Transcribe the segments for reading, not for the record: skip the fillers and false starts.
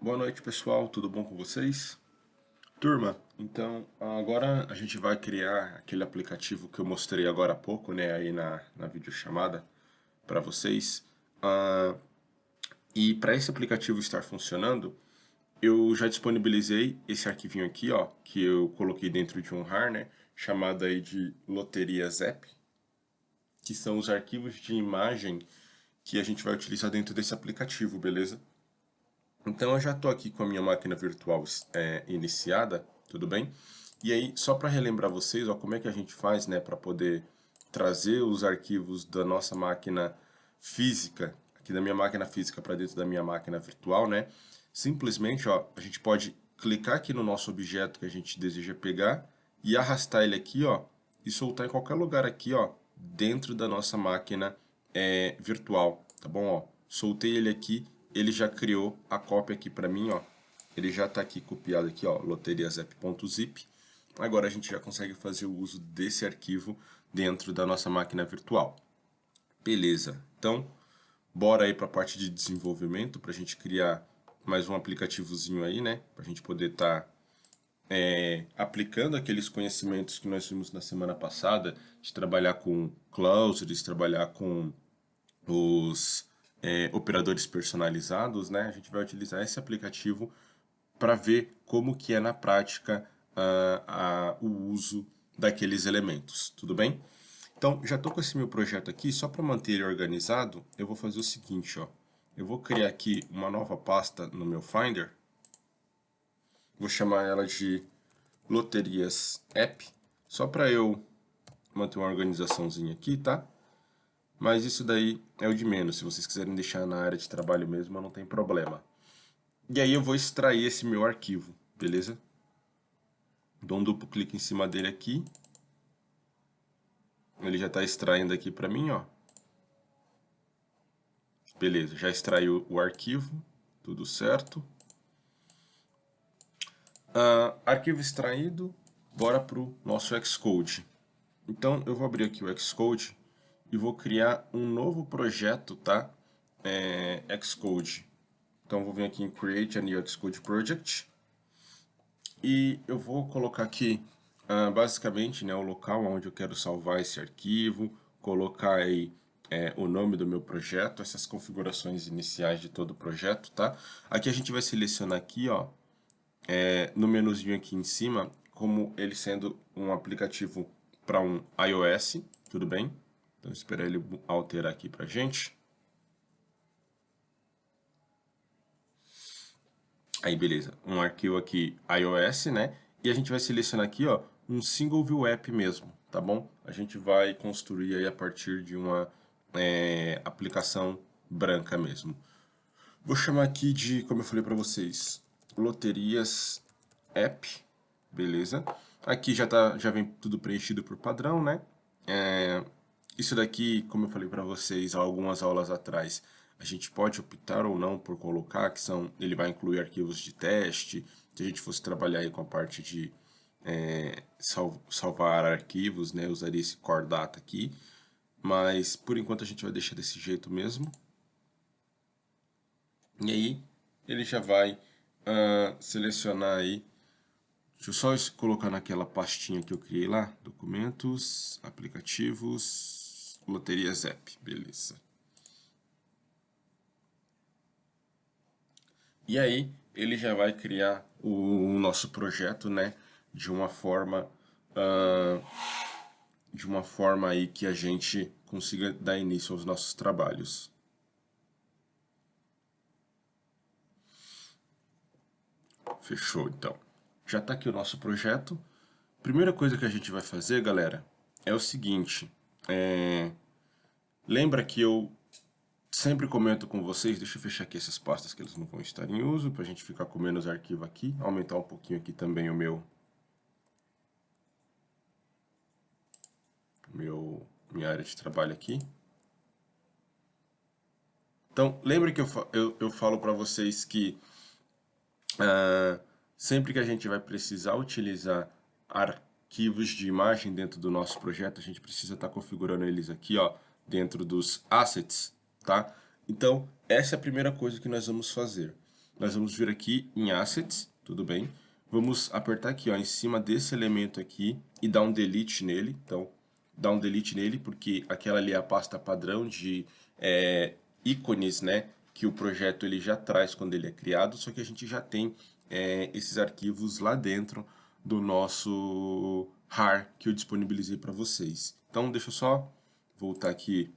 Boa noite, pessoal. Tudo bom com vocês? Turma, então agora a gente vai criar aquele aplicativo que eu mostrei agora há pouco, né, aí na videochamada para vocês. Ah, e para esse aplicativo estar funcionando, eu já disponibilizei esse arquivinho aqui, ó, que eu coloquei dentro de um RAR, né, chamado aí de Loterias App, que são os arquivos de imagem que a gente vai utilizar dentro desse aplicativo, beleza? Então eu já estou aqui com a minha máquina virtual iniciada, tudo bem? E aí, só para relembrar vocês, ó, como é que a gente faz, né, para poder trazer os arquivos da nossa máquina física, aqui da minha máquina física para dentro da minha máquina virtual, né? Simplesmente, ó, a gente pode clicar aqui no nosso objeto que a gente deseja pegar e arrastar ele aqui, ó, e soltar em qualquer lugar aqui, ó, dentro da nossa máquina virtual, tá bom? Ó, soltei ele aqui, ele já criou a cópia aqui para mim, ó. Ele já está aqui copiado aqui, ó, loteriasapp.zip. Agora a gente já consegue fazer o uso desse arquivo dentro da nossa máquina virtual. Beleza. Então, bora aí para a parte de desenvolvimento para a gente criar mais um aplicativozinho aí, né? Para a gente poder estar aplicando aqueles conhecimentos que nós vimos na semana passada, de trabalhar com clusters, trabalhar com os operadores personalizados, né? A gente vai utilizar esse aplicativo para ver como que é na prática o uso daqueles elementos, tudo bem? Então, já estou com esse meu projeto aqui, só para manter ele organizado, eu vou fazer o seguinte, ó. Eu vou criar aqui uma nova pasta no meu Finder, vou chamar ela de Loterias App, só para eu manter uma organizaçãozinha aqui, tá? Mas isso daí é o de menos, se vocês quiserem deixar na área de trabalho mesmo, não tem problema. E aí eu vou extrair esse meu arquivo, beleza? Dou um duplo clique em cima dele aqui. Ele já está extraindo aqui para mim, ó. Beleza, já extraiu o arquivo, tudo certo. Arquivo extraído, bora para o nosso Xcode. Então eu vou abrir aqui o Xcode e vou criar um novo projeto, tá? Xcode. Então vou vir aqui em Create a New Xcode Project. E eu vou colocar aqui basicamente, né, o local onde eu quero salvar esse arquivo, colocar aí o nome do meu projeto, essas configurações iniciais de todo o projeto, tá? Aqui a gente vai selecionar aqui, ó, no menuzinho aqui em cima, como ele sendo um aplicativo para um iOS, tudo bem? Então esperar ele alterar aqui pra gente. Aí beleza, um arquivo aqui iOS, né? E a gente vai selecionar aqui, ó, um single view app mesmo, tá bom? A gente vai construir aí a partir de uma aplicação branca mesmo. Vou chamar aqui de, como eu falei para vocês, loterias app, beleza? Aqui já vem tudo preenchido por padrão, né? Isso daqui, como eu falei para vocês há algumas aulas atrás, a gente pode optar ou não por colocar, que são, ele vai incluir arquivos de teste, se a gente fosse trabalhar aí com a parte de salvar arquivos, né, usaria esse core data aqui, mas por enquanto a gente vai deixar desse jeito mesmo. E aí ele já vai selecionar aí. Deixa eu só colocar naquela pastinha que eu criei lá, documentos, aplicativos, loterias app, beleza. E aí ele já vai criar o nosso projeto, né, de uma forma aí que a gente consiga dar início aos nossos trabalhos. Fechou, então. Já está aqui o nosso projeto. Primeira coisa que a gente vai fazer, galera, é o seguinte. Lembra que eu sempre comento com vocês, deixa eu fechar aqui essas pastas que eles não vão estar em uso, para a gente ficar com menos arquivo aqui, aumentar um pouquinho aqui também minha área de trabalho aqui. Então, lembre que eu falo para vocês que sempre que a gente vai precisar utilizar arquivos de imagem dentro do nosso projeto, a gente precisa estar configurando eles aqui, ó, dentro dos assets, tá? Então, essa é a primeira coisa que nós vamos fazer. nós vamos vir aqui em Assets, tudo bem? Vamos apertar aqui, ó, em cima desse elemento aqui e dar um delete nele. Então, dá um delete nele porque aquela ali é a pasta padrão de ícones, né? Que o projeto ele já traz quando ele é criado, só que a gente já tem esses arquivos lá dentro do nosso RAR que eu disponibilizei para vocês. Então, deixa eu só voltar aqui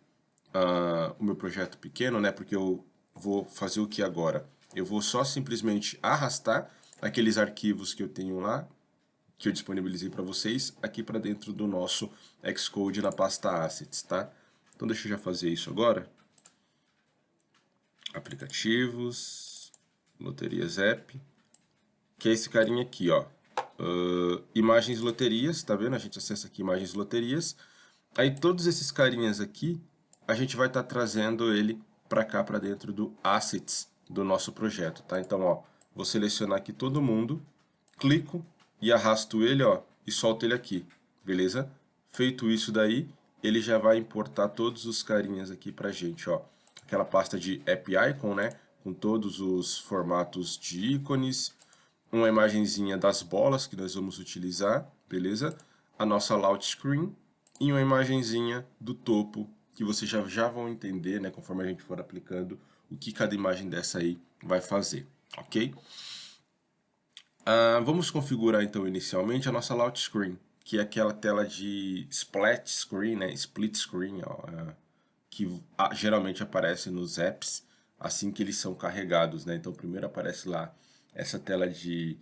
o meu projeto pequeno, né? Porque eu vou fazer o que agora? Eu vou só simplesmente arrastar aqueles arquivos que eu tenho lá, que eu disponibilizei para vocês, aqui para dentro do nosso Xcode na pasta Assets, tá? Então deixa eu já fazer isso agora. Aplicativos, loterias app, que é esse carinha aqui, ó. Imagens loterias, tá vendo? A gente acessa aqui imagens loterias. Aí todos esses carinhas aqui, a gente vai estar trazendo ele para cá, para dentro do Assets do nosso projeto, tá? Então, ó, vou selecionar aqui todo mundo, clico e arrasto ele, ó, e solto ele aqui, beleza? Feito isso daí, ele já vai importar todos os carinhas aqui pra gente, ó. Aquela pasta de App Icon, né? Com todos os formatos de ícones, uma imagenzinha das bolas que nós vamos utilizar, beleza? A nossa layout screen e uma imagenzinha do topo que vocês já vão entender, né, conforme a gente for aplicando o que cada imagem dessa aí vai fazer, ok? Vamos configurar então inicialmente a nossa layout screen, que é aquela tela de split screen, né, split screen, ó, que geralmente aparece nos apps assim que eles são carregados, né? Então primeiro aparece lá essa tela de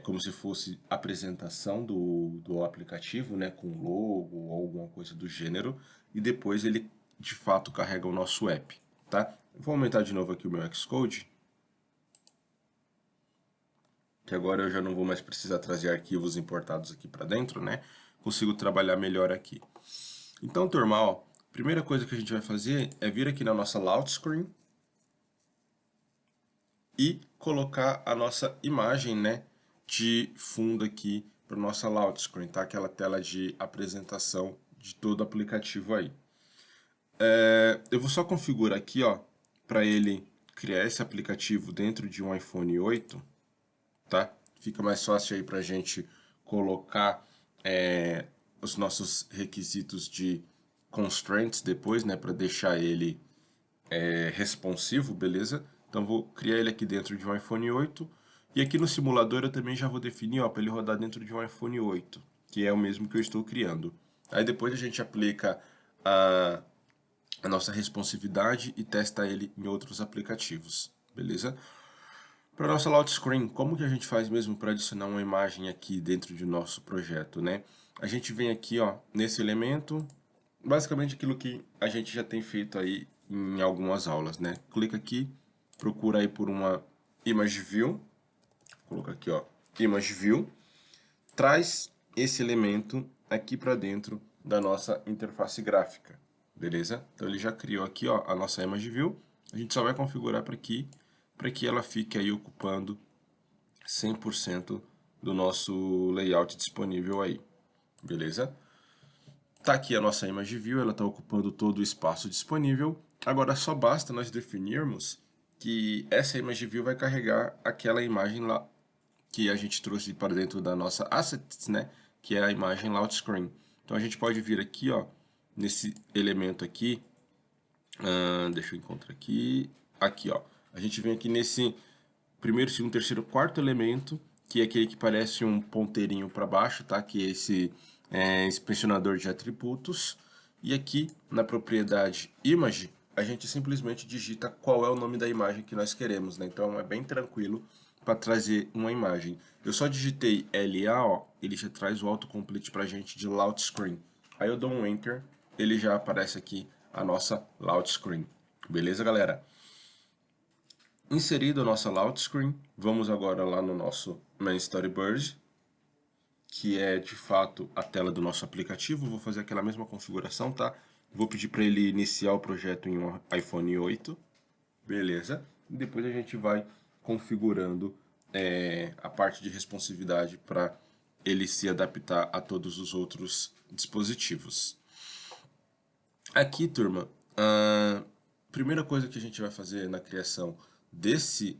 como se fosse apresentação do aplicativo, né, com logo ou alguma coisa do gênero, e depois ele de fato carrega o nosso app, tá? Vou aumentar de novo aqui o meu Xcode, que agora eu já não vou mais precisar trazer arquivos importados aqui para dentro, né? Consigo trabalhar melhor aqui. Então, turma, ó, primeira coisa que a gente vai fazer é vir aqui na nossa layout screen e colocar a nossa imagem, né, de fundo aqui para nossa layout screen, tá? Aquela tela de apresentação de todo o aplicativo aí. Eu vou só configurar aqui, ó, para ele criar esse aplicativo dentro de um iPhone 8, tá? Fica mais fácil aí para a gente colocar os nossos requisitos de constraints depois, né, para deixar ele responsivo, beleza? Então vou criar ele aqui dentro de um iPhone 8 e aqui no simulador eu também já vou definir para ele rodar dentro de um iPhone 8, que é o mesmo que eu estou criando. Aí depois a gente aplica a nossa responsividade e testa ele em outros aplicativos, beleza? Para nossa layout screen, como que a gente faz mesmo para adicionar uma imagem aqui dentro do nosso projeto, né? A gente vem aqui, ó, nesse elemento, basicamente aquilo que a gente já tem feito aí em algumas aulas, né? Clica aqui, procura aí por uma Image View, coloca aqui, ó, Image View, traz esse elemento aqui para dentro da nossa interface gráfica, beleza? Então ele já criou aqui, ó, a nossa Image View, a gente só vai configurar para que ela fique aí ocupando 100% do nosso layout disponível aí, beleza? Tá aqui a nossa image view, ela está ocupando todo o espaço disponível. Agora só basta nós definirmos que essa image view vai carregar aquela imagem lá que a gente trouxe para dentro da nossa assets, né? Que é a imagem layout screen. Então a gente pode vir aqui, ó, nesse elemento aqui. Deixa eu encontrar aqui. Aqui, ó. A gente vem aqui nesse primeiro, segundo, terceiro, quarto elemento, que é aquele que parece um ponteirinho para baixo, tá? Que é esse inspecionador de atributos. E aqui na propriedade image, a gente simplesmente digita qual é o nome da imagem que nós queremos, né? Então é bem tranquilo para trazer uma imagem. Eu só digitei LA, ó, ele já traz o autocomplete para a gente de layout screen. Aí eu dou um enter, ele já aparece aqui a nossa layout screen. Beleza, galera? Inserido a nossa layout screen, vamos agora lá no nosso Main Storyboard, que é de fato a tela do nosso aplicativo. Vou fazer aquela mesma configuração, tá? Vou pedir para ele iniciar o projeto em um iPhone 8, beleza? E depois a gente vai configurando a parte de responsividade para ele se adaptar a todos os outros dispositivos. Aqui, turma, a primeira coisa que a gente vai fazer na criação desse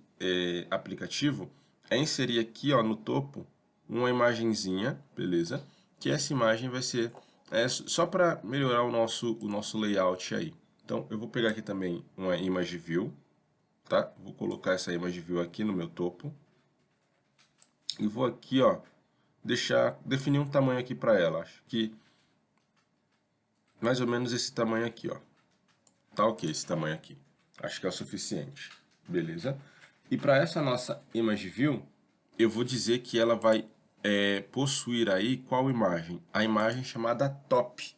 aplicativo é inserir aqui, ó, no topo uma imagenzinha, beleza? Que essa imagem vai ser só para melhorar o nosso layout aí. Então, eu vou pegar aqui também uma image view, tá? Vou colocar essa image view aqui no meu topo. E vou aqui, ó, definir um tamanho aqui para ela. Acho que mais ou menos esse tamanho aqui, ó. Tá ok esse tamanho aqui. Acho que é o suficiente. Beleza? E para essa nossa image view, eu vou dizer que ela vai possuir aí qual imagem? A imagem chamada top.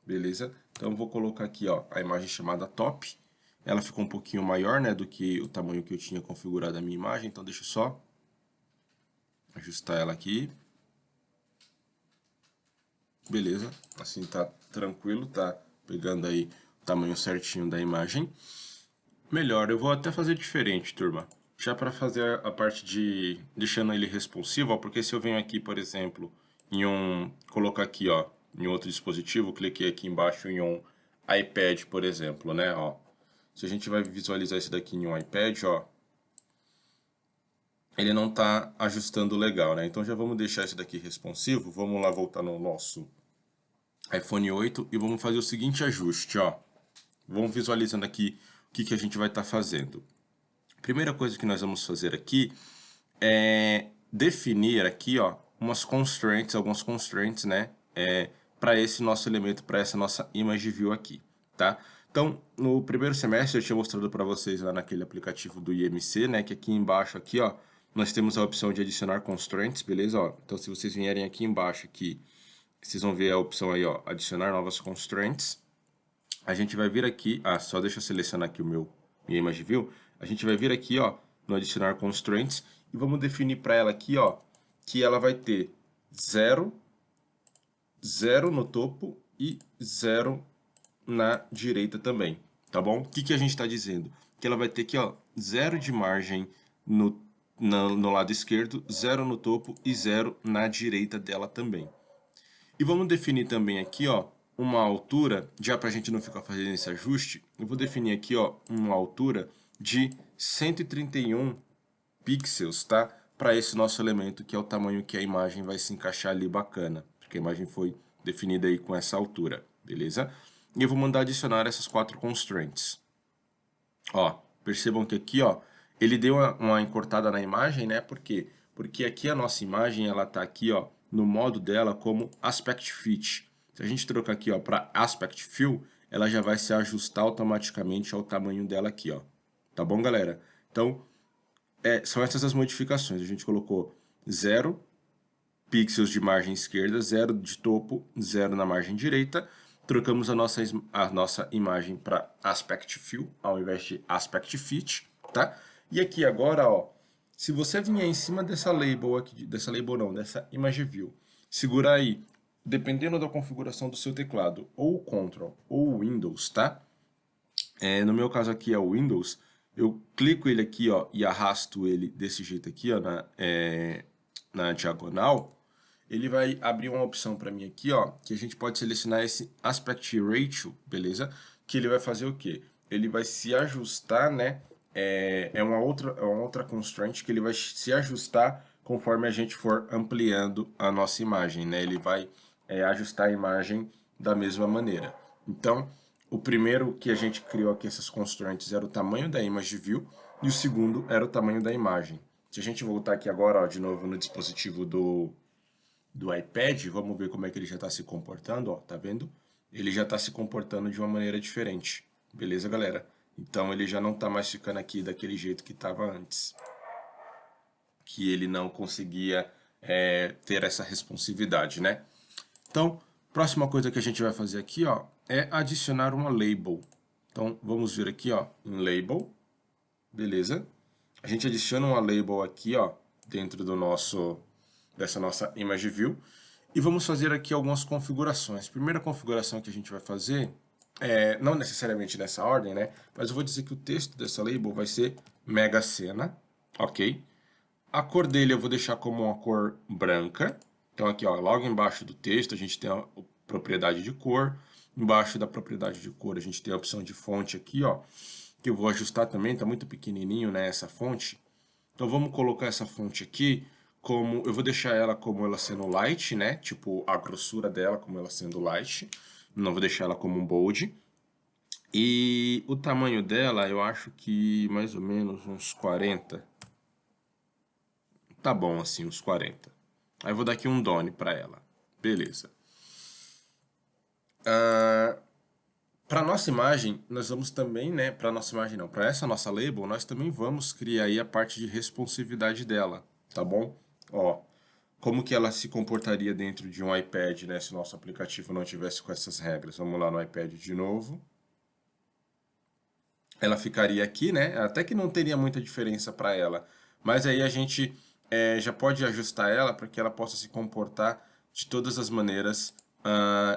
Beleza? Então eu vou colocar aqui, ó, a imagem chamada top. Ela ficou um pouquinho maior, né, do que o tamanho que eu tinha configurado a minha imagem. Então deixa eu só ajustar ela aqui. Beleza? Assim tá tranquilo, tá pegando aí o tamanho certinho da imagem. Melhor, eu vou até fazer diferente, turma. Já para fazer a parte de deixando ele responsivo, ó, porque se eu venho aqui, por exemplo, colocar aqui, ó, em outro dispositivo, cliquei aqui embaixo em um iPad, por exemplo, né, ó. Se a gente vai visualizar isso daqui em um iPad, ó, ele não está ajustando legal, né? Então já vamos deixar isso daqui responsivo. Vamos lá voltar no nosso iPhone 8 e vamos fazer o seguinte ajuste, ó. Vamos visualizando aqui o que a gente vai estar fazendo. Primeira coisa que nós vamos fazer aqui é definir aqui, ó, algumas constraints, né, para esse nosso elemento, para essa nossa image view aqui, tá? Então, no primeiro semestre eu tinha mostrado para vocês lá naquele aplicativo do IMC, né, que aqui embaixo aqui, ó, nós temos a opção de adicionar constraints, beleza? Ó, então, se vocês vierem aqui embaixo aqui, vocês vão ver a opção aí, ó, adicionar novas constraints. A gente vai vir aqui, só deixa eu selecionar aqui minha image view. A gente vai vir aqui, ó, no adicionar constraints e vamos definir para ela aqui, ó, que ela vai ter 0, 0 no topo e 0 na direita também, tá bom? O que a gente está dizendo? Que ela vai ter aqui, ó, 0 de margem no lado esquerdo, 0 no topo e 0 na direita dela também. E vamos definir também aqui, ó, uma altura, já para a gente não ficar fazendo esse ajuste, eu vou definir aqui, ó, uma altura de 131 pixels, tá? Para esse nosso elemento, que é o tamanho que a imagem vai se encaixar ali bacana, porque a imagem foi definida aí com essa altura, beleza? E eu vou mandar adicionar essas 4 constraints. Ó, percebam que aqui, ó, ele deu uma encurtada na imagem, né? Por quê? Porque aqui a nossa imagem, ela tá aqui, ó, no modo dela como Aspect Fit. Se a gente trocar aqui, ó, para Aspect Fill, ela já vai se ajustar automaticamente ao tamanho dela aqui, ó. Tá bom, galera? Então, são essas as modificações. A gente colocou 0 pixels de margem esquerda, 0 de topo, 0 na margem direita. Trocamos a nossa imagem para Aspect Fill ao invés de Aspect Fit, tá? E aqui agora, ó, se você vier em cima dessa label aqui, dessa Image View, segurar aí, dependendo da configuração do seu teclado, ou o Ctrl ou o Windows, tá? No meu caso aqui é o Windows, eu clico ele aqui, ó, e arrasto ele desse jeito aqui, ó, na diagonal. Ele vai abrir uma opção para mim aqui, ó, que a gente pode selecionar esse Aspect Ratio, beleza? Que ele vai fazer o quê? Ele vai se ajustar, né? É uma outra constraint que ele vai se ajustar conforme a gente for ampliando a nossa imagem, né? Ele vai ajustar a imagem da mesma maneira. Então, o primeiro que a gente criou aqui, essas constraints, era o tamanho da image view, e o segundo era o tamanho da imagem. Se a gente voltar aqui agora, ó, de novo no dispositivo do iPad, vamos ver como é que ele já está se comportando, ó, tá vendo? Ele já está se comportando de uma maneira diferente, beleza, galera? Então ele já não está mais ficando aqui daquele jeito que estava antes, que ele não conseguia ter essa responsividade, né? Então, próxima coisa que a gente vai fazer aqui, ó, é adicionar uma label. Então, vamos vir aqui, ó, em label, beleza? A gente adiciona uma label aqui, ó, dentro dessa nossa image view. E vamos fazer aqui algumas configurações. Primeira configuração que a gente vai fazer, não necessariamente nessa ordem, né? Mas eu vou dizer que o texto dessa label vai ser Mega Sena, ok? A cor dele eu vou deixar como uma cor branca. Então aqui, ó, logo embaixo do texto a gente tem a propriedade de cor. Embaixo da propriedade de cor a gente tem a opção de fonte aqui, ó, que eu vou ajustar também, tá muito pequenininho, né, essa fonte. Então vamos colocar essa fonte aqui como, eu vou deixar ela como ela sendo light, né? Tipo, a grossura dela como ela sendo light. Não vou deixar ela como um bold. E o tamanho dela, eu acho que mais ou menos uns 40. Tá bom assim, uns 40. Aí eu vou dar aqui um done para ela. Beleza. Para nossa imagem, nós vamos também, né? Para nossa imagem não, para essa nossa label, nós também vamos criar aí a parte de responsividade dela, tá bom? Ó, como que ela se comportaria dentro de um iPad, né? Se o nosso aplicativo não tivesse com essas regras. Vamos lá no iPad de novo. Ela ficaria aqui, né? Até que não teria muita diferença para ela, mas aí a gente já pode ajustar ela para que ela possa se comportar de todas as maneiras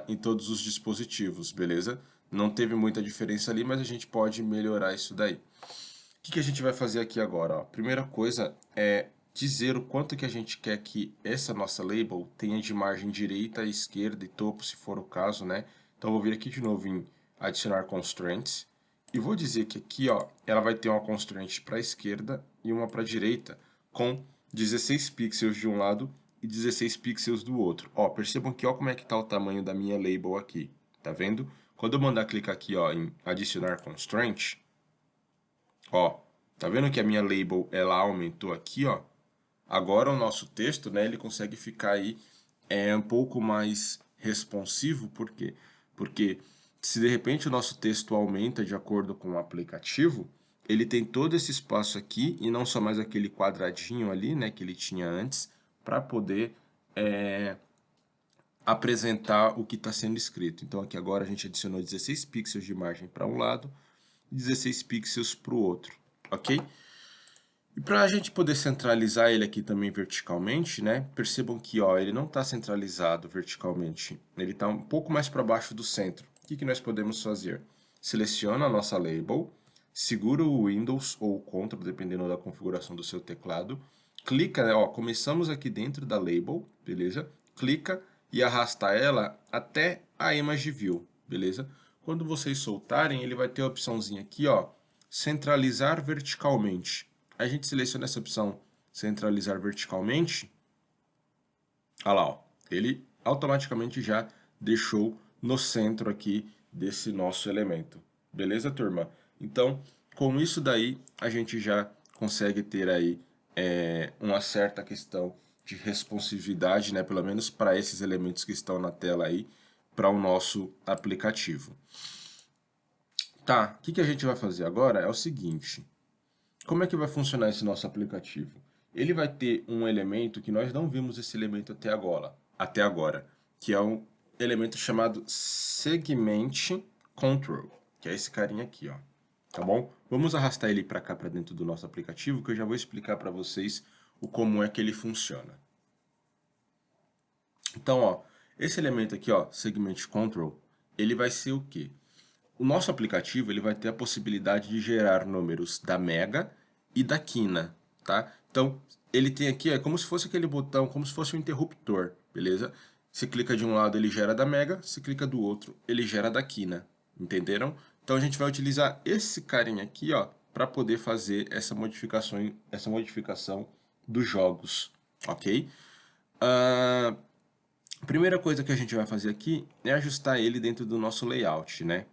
em todos os dispositivos, beleza? Não teve muita diferença ali, mas a gente pode melhorar isso daí. O que a gente vai fazer aqui agora? Ó? Primeira coisa é dizer o quanto que a gente quer que essa nossa label tenha de margem direita, esquerda e topo, se for o caso, né? Então, eu vou vir aqui de novo em adicionar constraints. E vou dizer que aqui, ó, ela vai ter uma constraint para a esquerda e uma para a direita, com 16 pixels de um lado e 16 pixels do outro. Ó, percebam que ó como é que está o tamanho da minha label aqui, tá vendo? Quando eu mandar clicar aqui, ó, em adicionar constraint, ó, tá vendo que a minha label ela aumentou aqui, ó? Agora o nosso texto, né, ele consegue ficar aí um pouco mais responsivo, por quê? Porque se de repente o nosso texto aumenta de acordo com o aplicativo, ele tem todo esse espaço aqui e não só mais aquele quadradinho ali, né, que ele tinha antes, para poder apresentar o que está sendo escrito. Então aqui agora a gente adicionou 16 pixels de margem para um lado e 16 pixels para o outro, ok? E para a gente poder centralizar ele aqui também verticalmente, né? Percebam que ó, ele não está centralizado verticalmente, ele está um pouco mais para baixo do centro. O que nós podemos fazer? Seleciona a nossa label, segura o Windows ou o Ctrl, dependendo da configuração do seu teclado, clica, né, ó, começamos aqui dentro da label, beleza? Clica e arrasta ela até a Image View, beleza? Quando vocês soltarem, ele vai ter a opçãozinha aqui, ó, centralizar verticalmente. A gente seleciona essa opção centralizar verticalmente. Olha lá, ó, ele automaticamente já deixou no centro aqui desse nosso elemento. Beleza, turma? Então, com isso daí, a gente já consegue ter aí uma certa questão de responsividade, né? Pelo menos para esses elementos que estão na tela aí, para o nosso aplicativo. Tá, o que a gente vai fazer agora é o seguinte. Como é que vai funcionar esse nosso aplicativo? Ele vai ter um elemento que nós não vimos esse elemento até agora, que é um elemento chamado Segment Control, que é esse carinha aqui, ó. Tá bom? Vamos arrastar ele para cá, para dentro do nosso aplicativo, que eu já vou explicar para vocês o como é que ele funciona. Então, ó, esse elemento aqui, ó, Segment Control, ele vai ser o quê? O nosso aplicativo ele vai ter a possibilidade de gerar números da Mega e da Quina, tá? Então, ele tem aqui, é como se fosse aquele botão, como se fosse um interruptor, beleza? Se clica de um lado, ele gera da Mega, se clica do outro, ele gera da Quina, entenderam? Então, a gente vai utilizar esse carinha aqui, ó, para poder fazer essa modificação dos jogos, ok? A primeira coisa que a gente vai fazer aqui é ajustar ele dentro do nosso layout, né?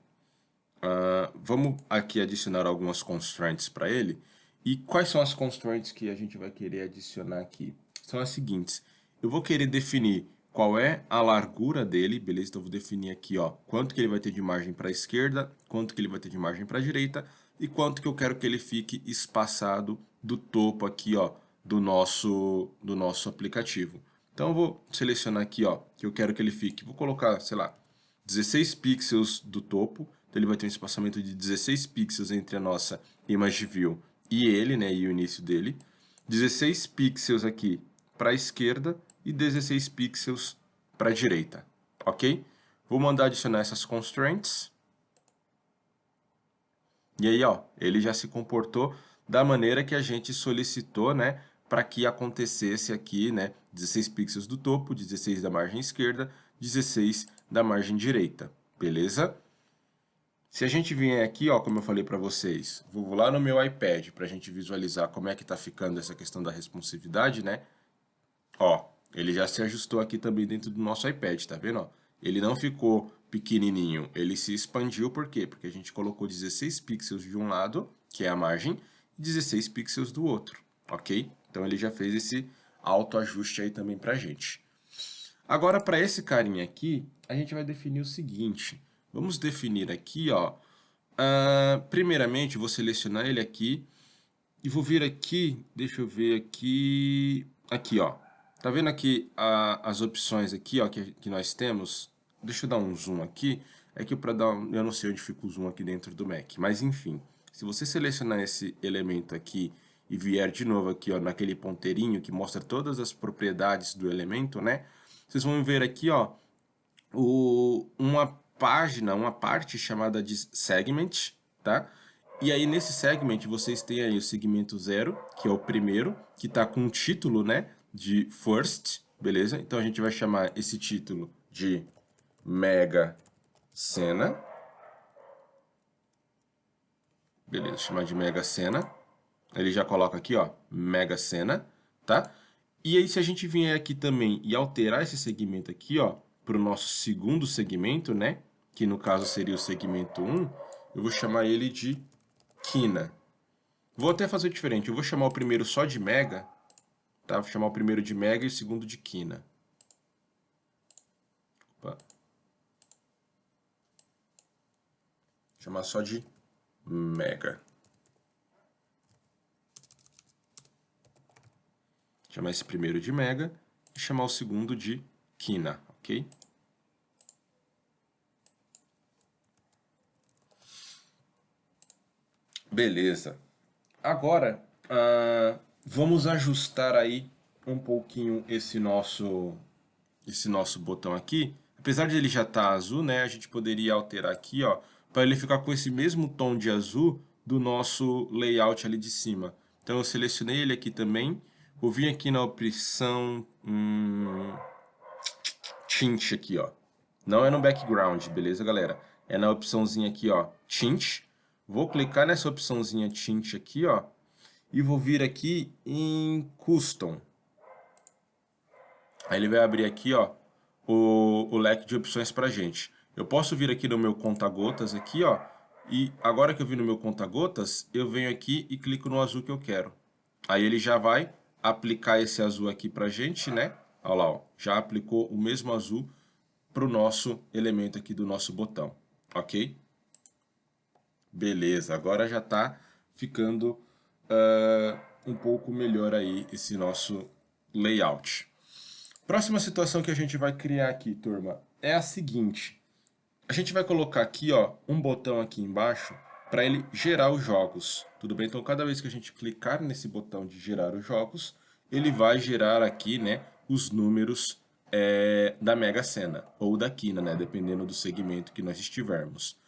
Vamos aqui adicionar algumas constraints para ele. E quais são as constraints que a gente vai querer adicionar aqui? São as seguintes. Eu vou querer definir qual é a largura dele, beleza? Então eu vou definir aqui, ó, quanto que ele vai ter de margem para a esquerda, quanto que ele vai ter de margem para a direita e quanto que eu quero que ele fique espaçado do topo aqui, ó, do nosso aplicativo. Então eu vou selecionar aqui, ó, que eu quero que ele fique, vou colocar, sei lá, 16 pixels do topo, então ele vai ter um espaçamento de 16 pixels entre a nossa image view e ele, né, e o início dele. 16 pixels aqui para a esquerda e 16 pixels para a direita, ok? Vou mandar adicionar essas constraints. E aí, ó, ele já se comportou da maneira que a gente solicitou, né, para que acontecesse aqui, né, 16 pixels do topo, 16 da margem esquerda, 16 da margem direita, beleza? Se a gente vier aqui, ó, como eu falei para vocês, vou lá no meu iPad para a gente visualizar como é que está ficando essa questão da responsividade, né? Ó, ele já se ajustou aqui também dentro do nosso iPad, tá vendo? Ó? Ele não ficou pequenininho, ele se expandiu, por quê? Porque a gente colocou 16 pixels de um lado, que é a margem, e 16 pixels do outro, ok? Então ele já fez esse autoajuste aí também pra gente. Agora, para esse carinha aqui, a gente vai definir o seguinte. Vamos definir aqui, ó. Primeiramente, vou selecionar ele aqui e vou vir aqui, deixa eu ver aqui, aqui, ó. Tá vendo aqui as opções aqui, ó, que nós temos? Deixa eu dar um zoom aqui. É que para dar, eu não sei onde fica o zoom aqui dentro do Mac, mas enfim. Se você selecionar esse elemento aqui e vier de novo aqui, ó, naquele ponteirinho que mostra todas as propriedades do elemento, né? Vocês vão ver aqui, ó, uma página, uma parte chamada de segment, tá? E aí nesse segment vocês têm aí o segmento 0, que é o primeiro, que está com o título, né, de first, beleza? Então a gente vai chamar esse título de Mega Sena. Beleza, chamar de Mega Sena. Ele já coloca aqui, ó, Mega Sena, tá? E aí se a gente vier aqui também e alterar esse segmento aqui, ó, para o nosso segundo segmento, né, que no caso seria o segmento 1, eu vou chamar ele de Quina. Vou até fazer diferente, eu vou chamar o primeiro só de Mega, tá? Vou chamar o primeiro de Mega e o segundo de Quina. Opa. Chamar só de Mega. Chamar esse primeiro de Mega e chamar o segundo de Quina, ok? Beleza. Agora, vamos ajustar aí um pouquinho esse nosso botão aqui. Apesar de ele já estar azul, né, a gente poderia alterar aqui, ó, para ele ficar com esse mesmo tom de azul do nosso layout ali de cima. Então eu selecionei ele aqui também, vou vir aqui na opção tint aqui, ó. Não é no background, beleza, galera? É na opçãozinha aqui, ó, tint. Vou clicar nessa opçãozinha tint aqui, ó, e vou vir aqui em Custom. Aí ele vai abrir aqui, ó, o leque de opções pra gente. Eu posso vir aqui no meu conta-gotas aqui, ó, e agora que eu vim no meu conta-gotas, eu venho aqui e clico no azul que eu quero. Aí ele já vai aplicar esse azul aqui pra gente, né? Olha lá, ó, já aplicou o mesmo azul pro nosso elemento aqui do nosso botão, ok? Beleza, agora já está ficando um pouco melhor aí esse nosso layout. Próxima situação que a gente vai criar aqui, turma, é a seguinte. A gente vai colocar aqui, ó, um botão aqui embaixo para ele gerar os jogos. Tudo bem? Então, cada vez que a gente clicar nesse botão de gerar os jogos, ele vai gerar aqui, né, os números da Mega Sena ou da Quina, né, dependendo do segmento que nós estivermos.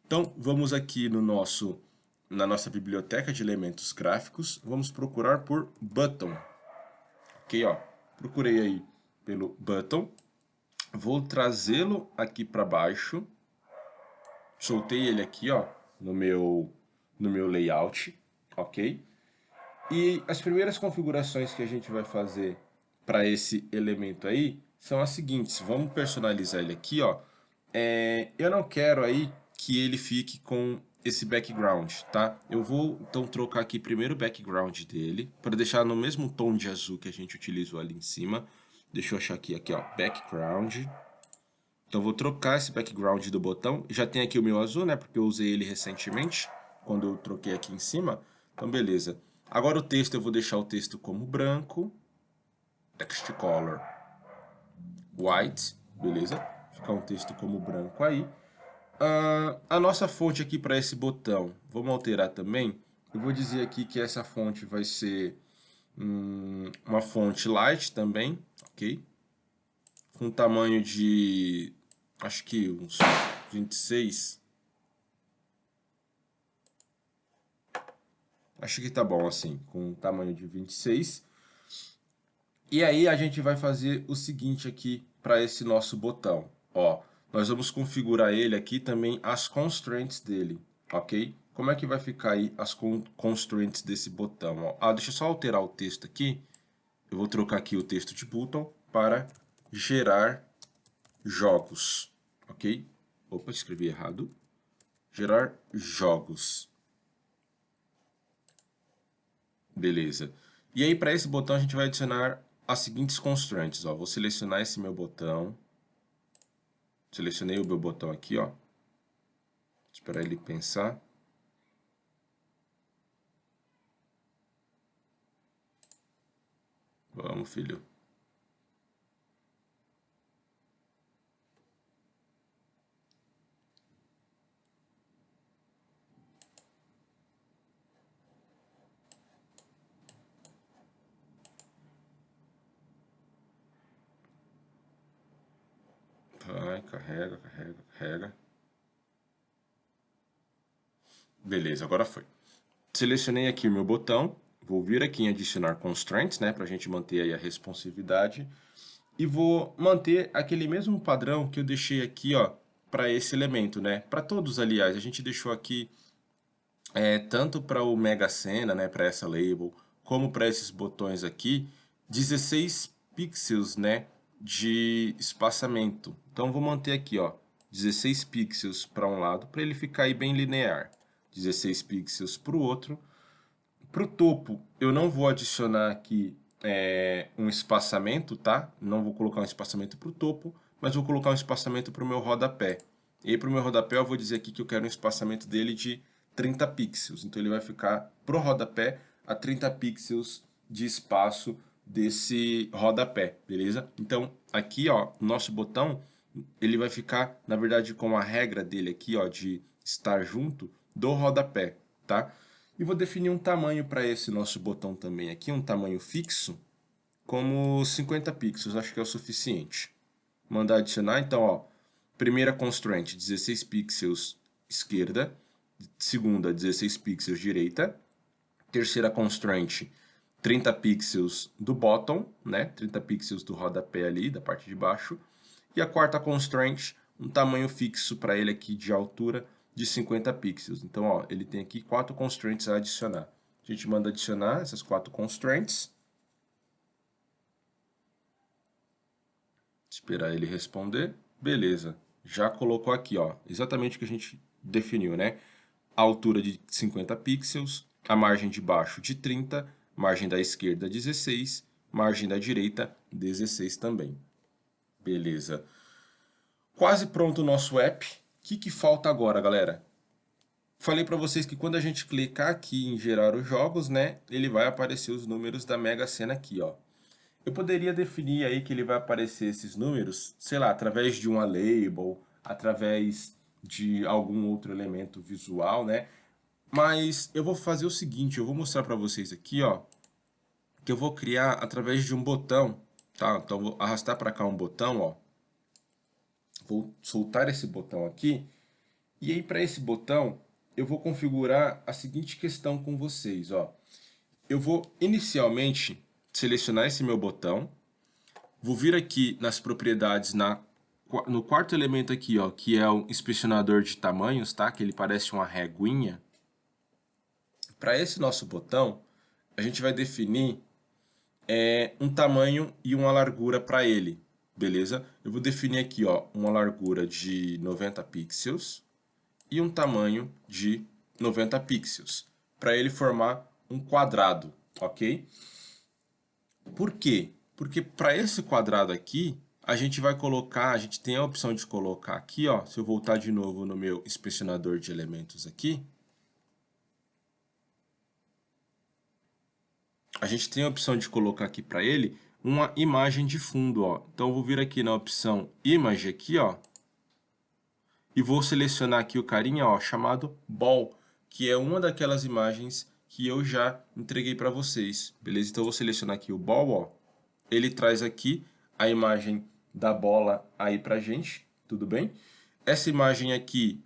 Então, vamos aqui na nossa biblioteca de elementos gráficos, vamos procurar por button. Ok, ó, procurei aí pelo button, vou trazê-lo aqui para baixo, soltei ele aqui, ó, no meu layout, ok? E as primeiras configurações que a gente vai fazer para esse elemento aí são as seguintes. Vamos personalizar ele aqui, ó. Eu não quero aí que ele fique com esse background, tá? Eu vou então trocar aqui primeiro o background dele para deixar no mesmo tom de azul que a gente utilizou ali em cima. Deixa eu achar aqui, ó, background. Então vou trocar esse background do botão. Já tem aqui o meu azul, né? Porque eu usei ele recentemente, quando eu troquei aqui em cima. Então beleza. Agora o texto eu vou deixar o texto como branco. Text color white, beleza? Ficar um texto como branco aí. A nossa fonte aqui para esse botão, vamos alterar também. Eu vou dizer aqui que essa fonte vai ser uma fonte light também, ok? Com tamanho de, acho que uns 26. Acho que tá bom assim, com um tamanho de 26. E aí a gente vai fazer o seguinte aqui para esse nosso botão. Ó, nós vamos configurar ele aqui também as constraints dele, ok? Como é que vai ficar aí as constraints desse botão? Ó? Deixa eu só alterar o texto aqui. Eu vou trocar aqui o texto de button para gerar jogos, ok? Opa, escrevi errado. Gerar jogos. Beleza. E aí, para esse botão, a gente vai adicionar as seguintes constraints. Ó. Vou selecionar esse meu botão. Selecionei o meu botão aqui, ó. Esperar ele pensar. Vamos, filho. Vai, carrega, carrega, carrega. Beleza, agora foi. Selecionei aqui o meu botão. Vou vir aqui em adicionar constraints, né, para a gente manter aí a responsividade. E vou manter aquele mesmo padrão que eu deixei aqui, ó, para esse elemento, né? Para todos, aliás, a gente deixou aqui tanto para o Mega Sena, né, para essa label, como para esses botões aqui, 16 pixels, né, de espaçamento. Então vou manter aqui, ó, 16 pixels para um lado, para ele ficar aí bem linear. 16 pixels para o outro. Para o topo, eu não vou adicionar aqui um espaçamento, tá? Não vou colocar um espaçamento para o topo, mas vou colocar um espaçamento para o meu rodapé. E aí, para o meu rodapé, eu vou dizer aqui que eu quero um espaçamento dele de 30 pixels. Então, ele vai ficar pro rodapé a 30 pixels de espaço desse rodapé, beleza? Então, aqui, ó, o nosso botão, ele vai ficar, na verdade, com a regra dele aqui, ó, de estar junto do rodapé, tá? E vou definir um tamanho para esse nosso botão também aqui, um tamanho fixo, como 50 pixels, acho que é o suficiente. Mandar adicionar, então, ó, primeira constraint, 16 pixels esquerda, segunda, 16 pixels direita, terceira constraint, 30 pixels do bottom, né, 30 pixels do rodapé ali, da parte de baixo, e a quarta constraint, um tamanho fixo para ele aqui de altura, de 50 pixels. Então, ó, ele tem aqui 4 constraints a adicionar. A gente manda adicionar essas 4 constraints. Esperar ele responder. Beleza. Já colocou aqui, ó, exatamente o que a gente definiu, né? A altura de 50 pixels, a margem de baixo de 30, margem da esquerda 16, margem da direita 16 também. Beleza. Quase pronto o nosso app. O que falta agora, galera? Falei para vocês que quando a gente clicar aqui em gerar os jogos, né, ele vai aparecer os números da Mega Sena aqui, ó. Eu poderia definir aí que ele vai aparecer esses números, sei lá, através de uma label, através de algum outro elemento visual, né? Mas eu vou fazer o seguinte, eu vou mostrar para vocês aqui, ó, que eu vou criar através de um botão, tá? Então vou arrastar para cá um botão, ó. Vou soltar esse botão aqui. E aí, para esse botão, eu vou configurar a seguinte questão com vocês, ó. Eu vou inicialmente selecionar esse meu botão, vou vir aqui nas propriedades, no quarto elemento aqui, ó, que é o inspecionador de tamanhos, tá? Que ele parece uma réguinha. Para esse nosso botão, a gente vai definir um tamanho e uma largura para ele, beleza? Eu vou definir aqui, ó, uma largura de 90 pixels e um tamanho de 90 pixels, para ele formar um quadrado, ok? Por quê? Porque para esse quadrado aqui, a gente vai colocar, a gente tem a opção de colocar aqui, ó, se eu voltar de novo no meu inspecionador de elementos aqui, a gente tem a opção de colocar aqui para ele uma imagem de fundo, ó. Então eu vou vir aqui na opção Image aqui, ó, e vou selecionar aqui o carinha, ó, chamado Ball, que é uma daquelas imagens que eu já entreguei para vocês, beleza? Então eu vou selecionar aqui o Ball, ó. Ele traz aqui a imagem da bola aí pra gente, tudo bem? Essa imagem aqui,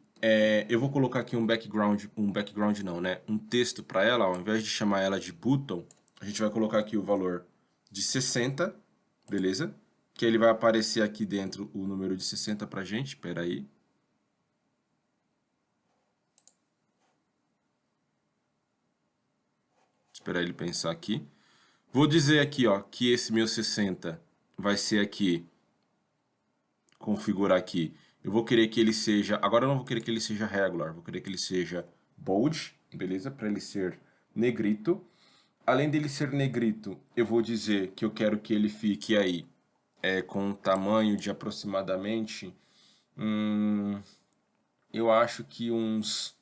eu vou colocar aqui um background não, né? Um texto para ela, ó, ao invés de chamar ela de button, a gente vai colocar aqui o valor de 60, beleza? que ele vai aparecer aqui dentro o número de 60 pra gente, espera aí. Esperar ele pensar aqui. Vou dizer aqui, ó, que esse meu 60 vai ser aqui, configurar aqui. Eu vou querer que ele seja, agora eu não vou querer que ele seja regular, vou querer que ele seja bold, beleza? Para ele ser negrito. Além dele ser negrito, eu vou dizer que eu quero que ele fique aí com um tamanho de aproximadamente, eu acho que uns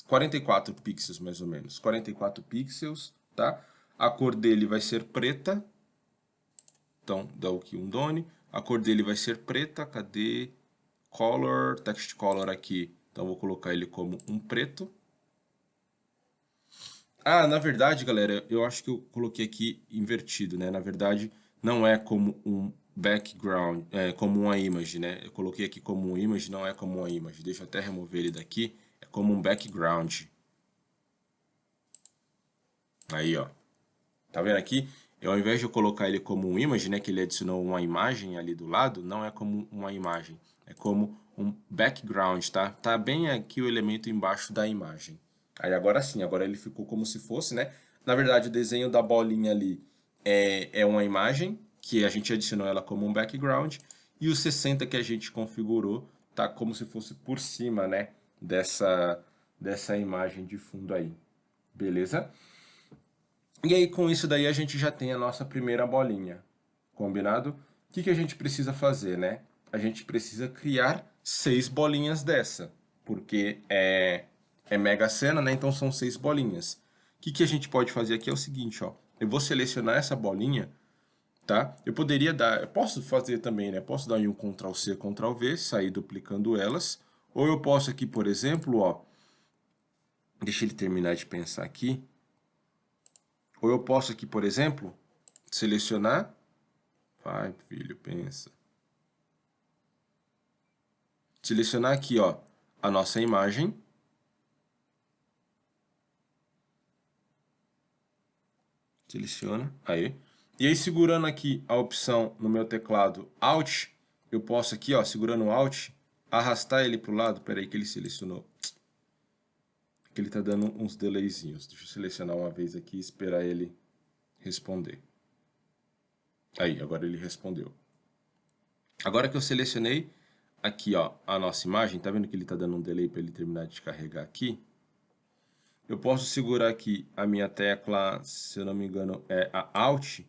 44 pixels mais ou menos, 44 pixels, tá? A cor dele vai ser preta, então dá aqui um done. A cor dele vai ser preta, cadê? Color, text color aqui, então vou colocar ele como um preto. Ah, na verdade, galera, eu acho que eu coloquei aqui invertido, né? Na verdade, não é como um background, é como uma image, né? Eu coloquei aqui como um image, não é como uma image. Deixa eu até remover ele daqui. É como um background. Aí, ó. Tá vendo aqui? Eu, ao invés de eu colocar ele como um image, né? Que ele adicionou uma imagem ali do lado, não é como uma imagem. É como um background, tá? Tá bem aqui o elemento embaixo da imagem. Aí agora sim, agora ele ficou como se fosse, né? Na verdade, o desenho da bolinha ali é uma imagem, que a gente adicionou ela como um background, e o 60 que a gente configurou tá como se fosse por cima, né? Dessa imagem de fundo aí. Beleza? E aí, com isso daí, a gente já tem a nossa primeira bolinha. Combinado? O que que a gente precisa fazer, né? A gente precisa criar 6 bolinhas dessa. Porque é Mega Sena, né? Então são 6 bolinhas. O que que a gente pode fazer aqui é o seguinte, ó. Eu vou selecionar essa bolinha, tá? Eu poderia dar... Eu posso fazer também, né? Posso dar aí um Ctrl C, Ctrl V, sair duplicando elas. Ou eu posso aqui, por exemplo, ó... Deixa ele terminar de pensar aqui. Ou eu posso aqui, por exemplo, selecionar. Vai, filho, pensa. Selecionar aqui, ó, a nossa imagem. Seleciona, aí. E aí, segurando aqui a opção no meu teclado Alt, eu posso aqui, ó, segurando o Alt, arrastar ele para o lado. Pera aí que ele selecionou. Que ele tá dando uns delayzinhos. Deixa eu selecionar uma vez aqui e esperar ele responder. Aí, agora ele respondeu. Agora que eu selecionei aqui, ó, a nossa imagem, tá vendo que ele tá dando um delay para ele terminar de carregar aqui? Eu posso segurar aqui a minha tecla, se eu não me engano, é a Alt,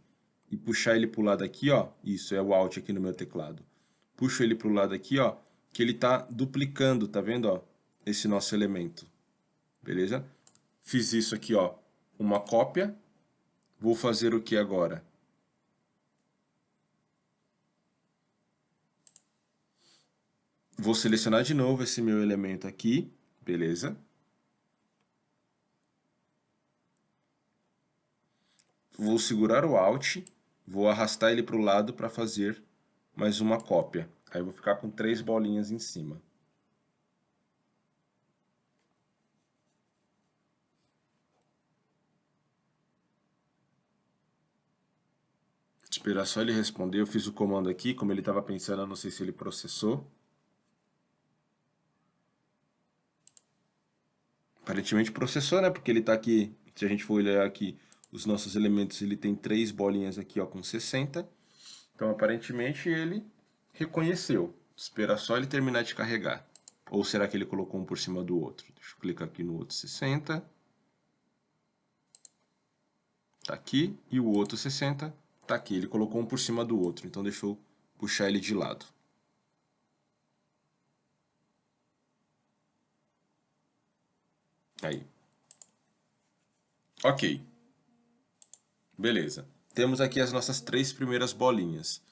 e puxar ele para o lado aqui, ó. Isso, é o Alt aqui no meu teclado. Puxo ele para o lado aqui, ó, que ele está duplicando, tá vendo, ó? Esse nosso elemento. Beleza? Fiz isso aqui, ó, uma cópia. Vou fazer o que agora? Vou selecionar de novo esse meu elemento aqui, beleza? Vou segurar o Alt, vou arrastar ele para o lado para fazer mais uma cópia. Aí eu vou ficar com 3 bolinhas em cima. Esperar só ele responder. Eu fiz o comando aqui, como ele estava pensando, eu não sei se ele processou. Aparentemente processou, né? Porque ele está aqui, se a gente for olhar aqui os nossos elementos, ele tem 3 bolinhas aqui, ó, com 60. Então, aparentemente, ele reconheceu. Espera só ele terminar de carregar. Ou será que ele colocou um por cima do outro? Deixa eu clicar aqui no outro 60. Tá aqui. E o outro 60 tá aqui. Ele colocou um por cima do outro. Então, deixa eu puxar ele de lado. Aí. Ok. Beleza. Temos aqui as nossas 3 primeiras bolinhas.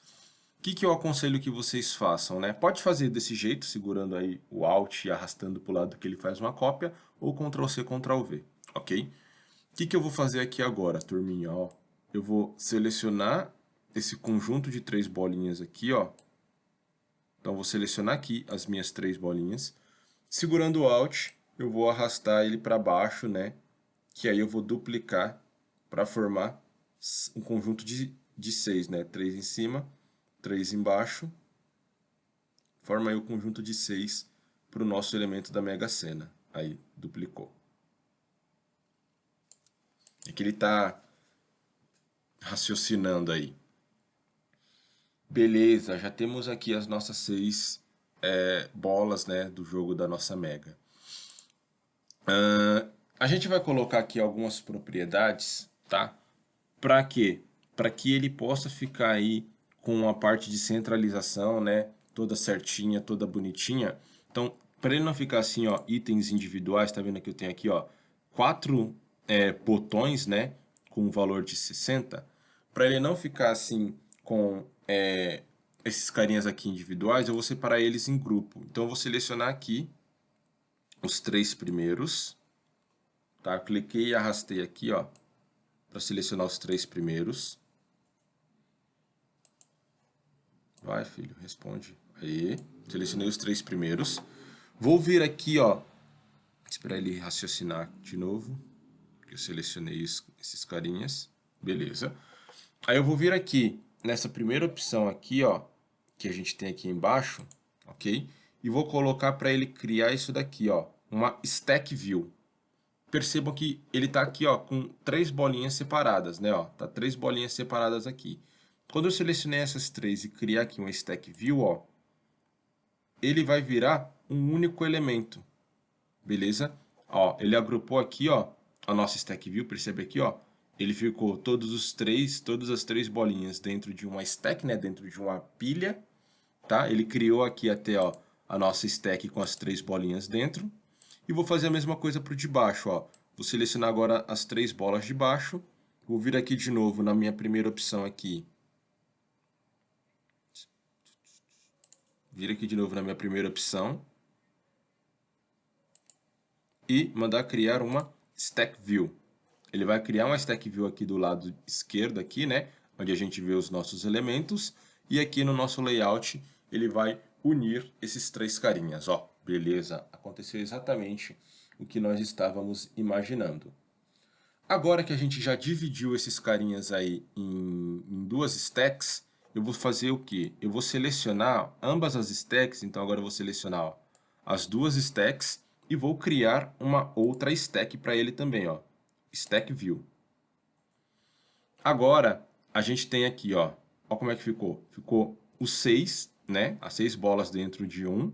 O que eu aconselho que vocês façam, né? Pode fazer desse jeito, segurando aí o Alt e arrastando para o lado que ele faz uma cópia, ou Ctrl C, Ctrl V, ok? O que eu vou fazer aqui agora, turminha, ó? Eu vou selecionar esse conjunto de 3 bolinhas aqui, ó. Então, vou selecionar aqui as minhas 3 bolinhas. Segurando o Alt, eu vou arrastar ele para baixo, né? Que aí eu vou duplicar para formar um conjunto de 6, né? 3 em cima 3 embaixo, forma aí o conjunto de 6 para o nosso elemento da Mega Sena. Aí, duplicou. É que ele está raciocinando aí. Beleza, já temos aqui as nossas 6 bolas, né, do jogo da nossa Mega. A gente vai colocar aqui algumas propriedades, tá? Para quê? Para que ele possa ficar aí com a parte de centralização, né? Toda certinha, toda bonitinha. Então, para ele não ficar assim, ó, itens individuais, tá vendo que eu tenho aqui, ó, 4 botões, né? Com um valor de 60. Para ele não ficar assim com esses carinhas aqui individuais, eu vou separar eles em grupo. Então, eu vou selecionar aqui os 3 primeiros, tá? Cliquei e arrastei aqui, ó, para selecionar os 3 primeiros. Vai, filho, responde. Aí, selecionei os 3 primeiros. Vou vir aqui, ó, esperar ele raciocinar de novo, que eu selecionei esses carinhas. Beleza. Aí eu vou vir aqui nessa primeira opção aqui, ó, que a gente tem aqui embaixo, ok? E vou colocar para ele criar isso daqui, ó, uma stack view. Percebam que ele está aqui, ó, com 3 bolinhas separadas, né? Ó, tá 3 bolinhas separadas aqui. Quando eu selecionei essas 3 e criar aqui uma stack view, ó, ele vai virar um único elemento, beleza? Ó, ele agrupou aqui, ó, a nossa stack view, percebe aqui, ó, ele ficou todas as 3 bolinhas dentro de uma stack, né, dentro de uma pilha, tá? Ele criou aqui até, ó, a nossa stack com as 3 bolinhas dentro. E vou fazer a mesma coisa para o de baixo, ó. Vou selecionar agora as 3 bolas de baixo. Vou vir aqui de novo na minha primeira opção aqui. Vir aqui de novo na minha primeira opção. E mandar criar uma Stack View. Ele vai criar uma Stack View aqui do lado esquerdo, aqui, né? Onde a gente vê os nossos elementos. E aqui no nosso layout, ele vai unir esses 3 carinhas, ó. Beleza, aconteceu exatamente o que nós estávamos imaginando. Agora que a gente já dividiu esses carinhas aí em 2 stacks, eu vou fazer o quê? Eu vou selecionar ambas as stacks, então agora eu vou selecionar, ó, as 2 stacks e vou criar uma outra stack para ele também, ó, Stack View. Agora a gente tem aqui, ó como é que ficou. Ficou os 6, né? As 6 bolas dentro de um.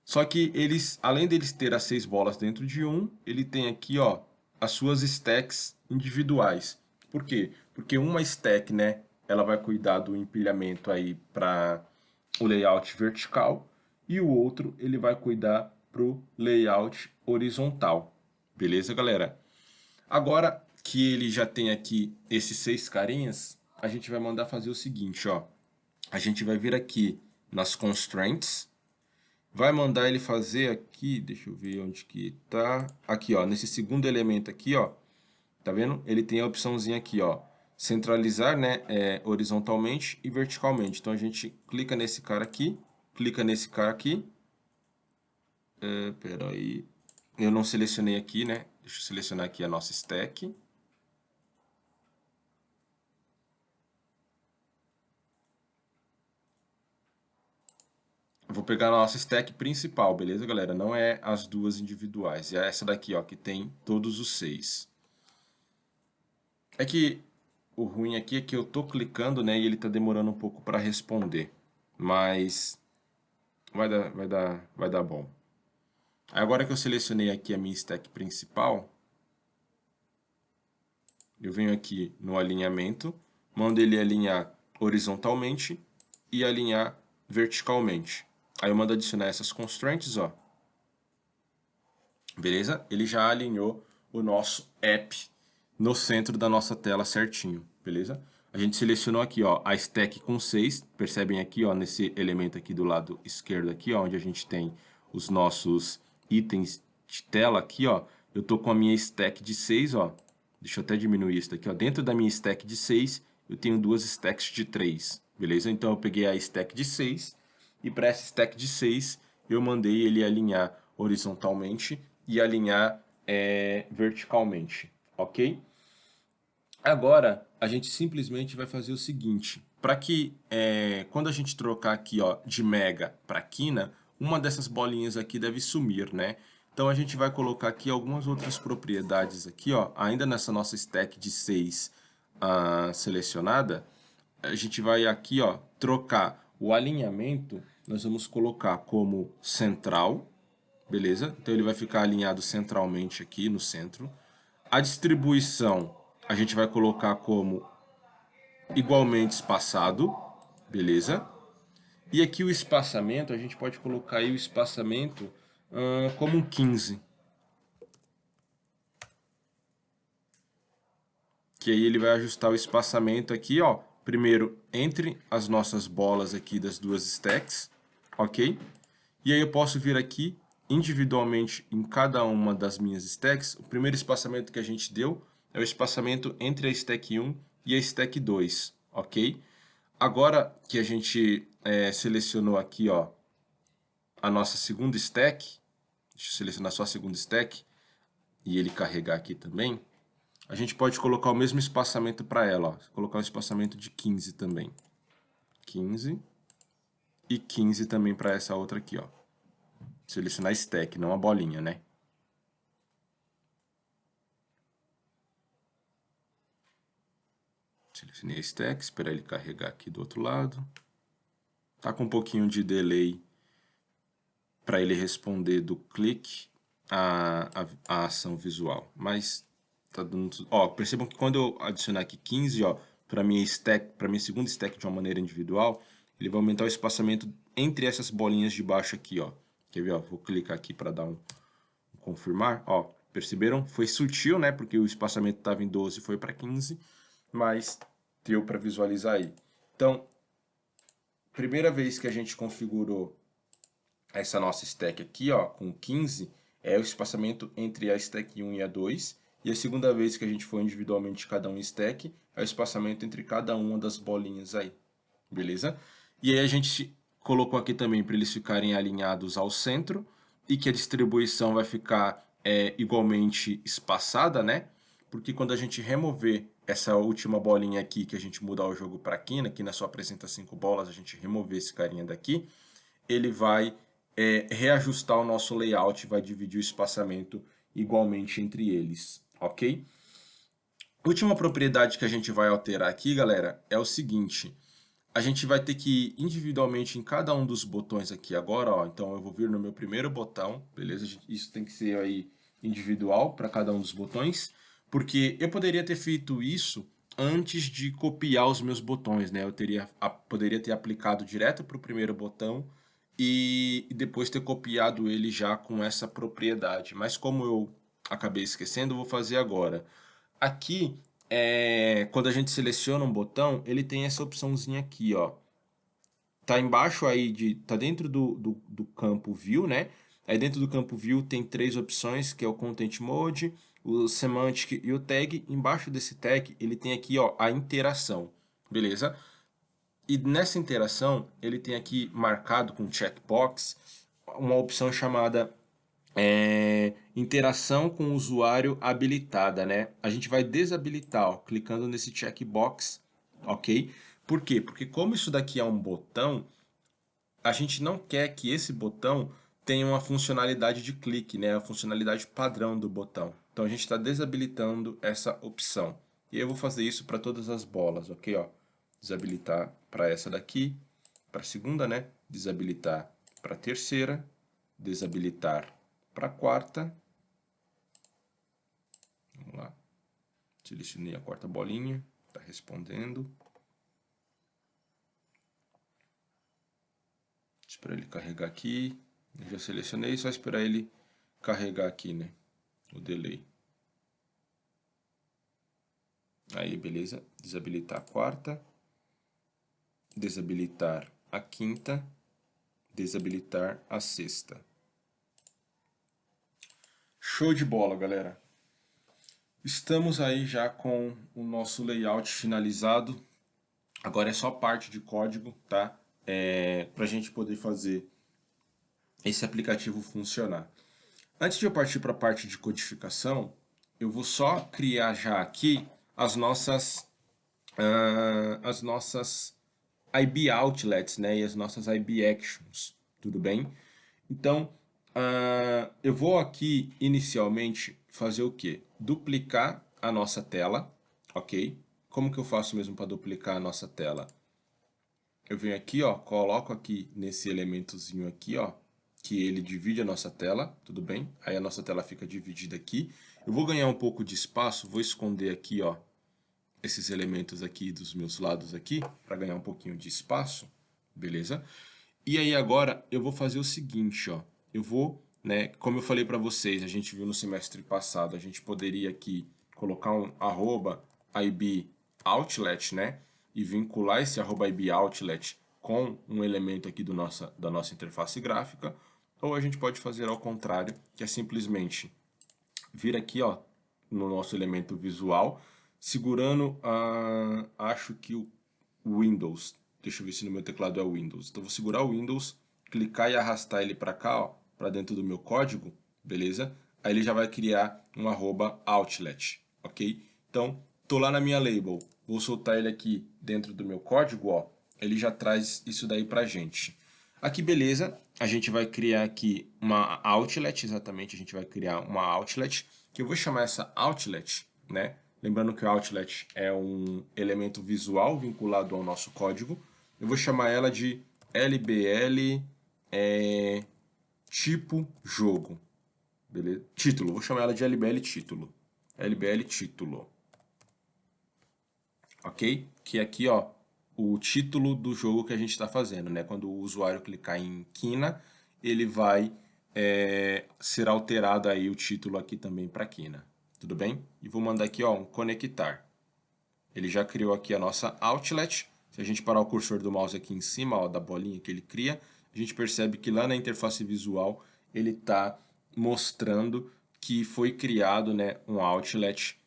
Só que eles, além deles ter as 6 bolas dentro de um, ele tem aqui, ó, as suas stacks individuais. Por quê? Porque uma stack, né, ela vai cuidar do empilhamento aí para o layout vertical e o outro ele vai cuidar para o layout horizontal. Beleza, galera? Agora que ele já tem aqui esses 6 carinhas, a gente vai mandar fazer o seguinte, ó. A gente vai vir aqui nas constraints, vai mandar ele fazer aqui, deixa eu ver onde que tá. Aqui, ó, nesse segundo elemento aqui, ó. Tá vendo? Ele tem a opçãozinha aqui, ó. Centralizar, né, horizontalmente e verticalmente. Então a gente clica nesse cara aqui, clica nesse cara aqui. Peraí. Eu não selecionei aqui, né? Deixa eu selecionar aqui a nossa stack. Vou pegar a nossa stack principal, beleza, galera? Não é as duas individuais. É essa daqui, ó, que tem todos os 6. É que o ruim aqui é que eu tô clicando, né, e ele tá demorando um pouco para responder. Mas vai dar bom. Agora que eu selecionei aqui a minha stack principal, eu venho aqui no alinhamento, mando ele alinhar horizontalmente e alinhar verticalmente. Aí eu mando adicionar essas constraints, ó. Beleza? Ele já alinhou o nosso app no centro da nossa tela certinho, beleza? A gente selecionou aqui, ó, a stack com 6, percebem aqui, ó, nesse elemento aqui do lado esquerdo aqui, ó, onde a gente tem os nossos itens de tela aqui, ó, eu tô com a minha stack de 6, ó, deixa eu até diminuir isso daqui, ó, dentro da minha stack de 6, eu tenho 2 stacks de 3, beleza? Então eu peguei a stack de 6 e para essa stack de 6 eu mandei ele alinhar horizontalmente e alinhar verticalmente, ok? Agora, a gente simplesmente vai fazer o seguinte, para que quando a gente trocar aqui ó, de mega para quina, uma dessas bolinhas aqui deve sumir, né? Então a gente vai colocar aqui algumas outras propriedades aqui, ó, ainda nessa nossa stack de 6 selecionada, a gente vai aqui ó, trocar o alinhamento, nós vamos colocar como central, beleza? Então ele vai ficar alinhado centralmente aqui no centro. A distribuição a gente vai colocar como igualmente espaçado, beleza? E aqui o espaçamento, a gente pode colocar aí o espaçamento como um 15. Que aí ele vai ajustar o espaçamento aqui, ó. Primeiro, entre as nossas bolas aqui das duas stacks, ok? E aí eu posso vir aqui individualmente em cada uma das minhas stacks. O primeiro espaçamento que a gente deu é o espaçamento entre a stack 1 e a stack 2, ok? Agora que a gente selecionou aqui ó, a nossa segunda stack, deixa eu selecionar só a segunda stack e ele carregar aqui também, a gente pode colocar o mesmo espaçamento para ela, ó, colocar um espaçamento de 15 também. 15 e 15 também para essa outra aqui, ó. Selecionar stack, não a bolinha, né? Selecionei a stack, esperar ele carregar aqui do outro lado. Tá com um pouquinho de delay para ele responder do clique a ação visual, mas tá dando, ó, percebam que quando eu adicionar aqui 15, ó, para minha stack, para minha segunda stack de uma maneira individual, ele vai aumentar o espaçamento entre essas bolinhas de baixo aqui, ó. Quer ver, ó? Vou clicar aqui para dar um confirmar, ó. Perceberam? Foi sutil, né? Porque o espaçamento estava em 12 e foi para 15, mas deu para visualizar aí. Então, primeira vez que a gente configurou essa nossa stack aqui, ó, com 15, é o espaçamento entre a stack 1 e a 2. E a segunda vez que a gente for individualmente cada um stack, é o espaçamento entre cada uma das bolinhas aí. Beleza? E aí a gente colocou aqui também para eles ficarem alinhados ao centro e que a distribuição vai ficar igualmente espaçada, né? Porque quando a gente remover essa última bolinha aqui, que a gente mudar o jogo para quina, aqui na sua apresenta 5 bolas, a gente remover esse carinha daqui, ele vai reajustar o nosso layout, vai dividir o espaçamento igualmente entre eles, ok? Última propriedade que a gente vai alterar aqui, galera, é o seguinte. A gente vai ter que ir individualmente em cada um dos botões aqui agora, ó. Então eu vou vir no meu primeiro botão, beleza? Isso tem que ser aí individual para cada um dos botões, porque eu poderia ter feito isso antes de copiar os meus botões, né? Eu poderia ter aplicado direto para o primeiro botão e depois ter copiado ele já com essa propriedade. Mas como eu acabei esquecendo, eu vou fazer agora. Aqui, quando a gente seleciona um botão, ele tem essa opçãozinha aqui, ó. Tá embaixo aí tá dentro do campo View, né? Aí dentro do campo View tem três opções, que é o Content Mode, o Semantic e o Tag. Embaixo desse tag, ele tem aqui, ó, a interação, beleza? E nessa interação, ele tem aqui marcado com checkbox uma opção chamada interação com o usuário habilitada, né? A gente vai desabilitar, ó, clicando nesse checkbox, ok? Por quê? Porque como isso daqui é um botão, a gente não quer que esse botão tenha uma funcionalidade de clique, né? A funcionalidade padrão do botão. Então a gente está desabilitando essa opção. E eu vou fazer isso para todas as bolas, ok? Ó, desabilitar para essa daqui, para a segunda, né? Desabilitar para a terceira, desabilitar para a quarta. Vamos lá. Selecionei a quarta bolinha, está respondendo. Esperar ele carregar aqui. Eu já selecionei, só esperar ele carregar aqui, né? O delay. Aí, beleza. Desabilitar a quarta. Desabilitar a quinta. Desabilitar a sexta. Show de bola, galera. Estamos aí já com o nosso layout finalizado. Agora é só parte de código, tá? Para a gente poder fazer esse aplicativo funcionar. Antes de eu partir para a parte de codificação, eu vou só criar já aqui as nossas IB outlets, né, e as nossas IB actions, tudo bem? Então, eu vou aqui inicialmente fazer o quê? Duplicar a nossa tela, ok? Como que eu faço mesmo para duplicar a nossa tela? Eu venho aqui, ó, coloco aqui nesse elementozinho aqui, ó, que ele divide a nossa tela, tudo bem? Aí a nossa tela fica dividida aqui. Eu vou ganhar um pouco de espaço, vou esconder aqui, ó, esses elementos aqui dos meus lados aqui, para ganhar um pouquinho de espaço, beleza? E aí agora eu vou fazer o seguinte, ó, eu vou, né, como eu falei para vocês, a gente viu no semestre passado, a gente poderia aqui colocar um @IB_outlet, né, e vincular esse @IB_outlet com um elemento aqui da nossa interface gráfica, ou a gente pode fazer ao contrário, que é simplesmente vir aqui, ó, no nosso elemento visual, segurando, acho que o Windows. Deixa eu ver se no meu teclado é o Windows. Então, eu vou segurar o Windows, clicar e arrastar ele para cá, ó, para dentro do meu código, beleza? Aí ele já vai criar um @outlet, ok? Então, tô lá na minha label, vou soltar ele aqui dentro do meu código, ó, ele já traz isso daí pra gente. Aqui, beleza, a gente vai criar aqui uma outlet, exatamente, a gente vai criar uma outlet, que eu vou chamar essa outlet, né? Lembrando que o outlet é um elemento visual vinculado ao nosso código. Eu vou chamar ela de LBL tipo jogo, beleza? Título, vou chamar ela de LBL título. LBL título, ok? Que é aqui, ó, o título do jogo que a gente está fazendo, né? Quando o usuário clicar em quina, ele vai ser alterado aí o título aqui também para quina, tudo bem? E vou mandar aqui, ó, um conectar. Ele já criou aqui a nossa outlet. Se a gente parar o cursor do mouse aqui em cima, ó, da bolinha que ele cria, a gente percebe que lá na interface visual ele está mostrando que foi criado, né, um outlet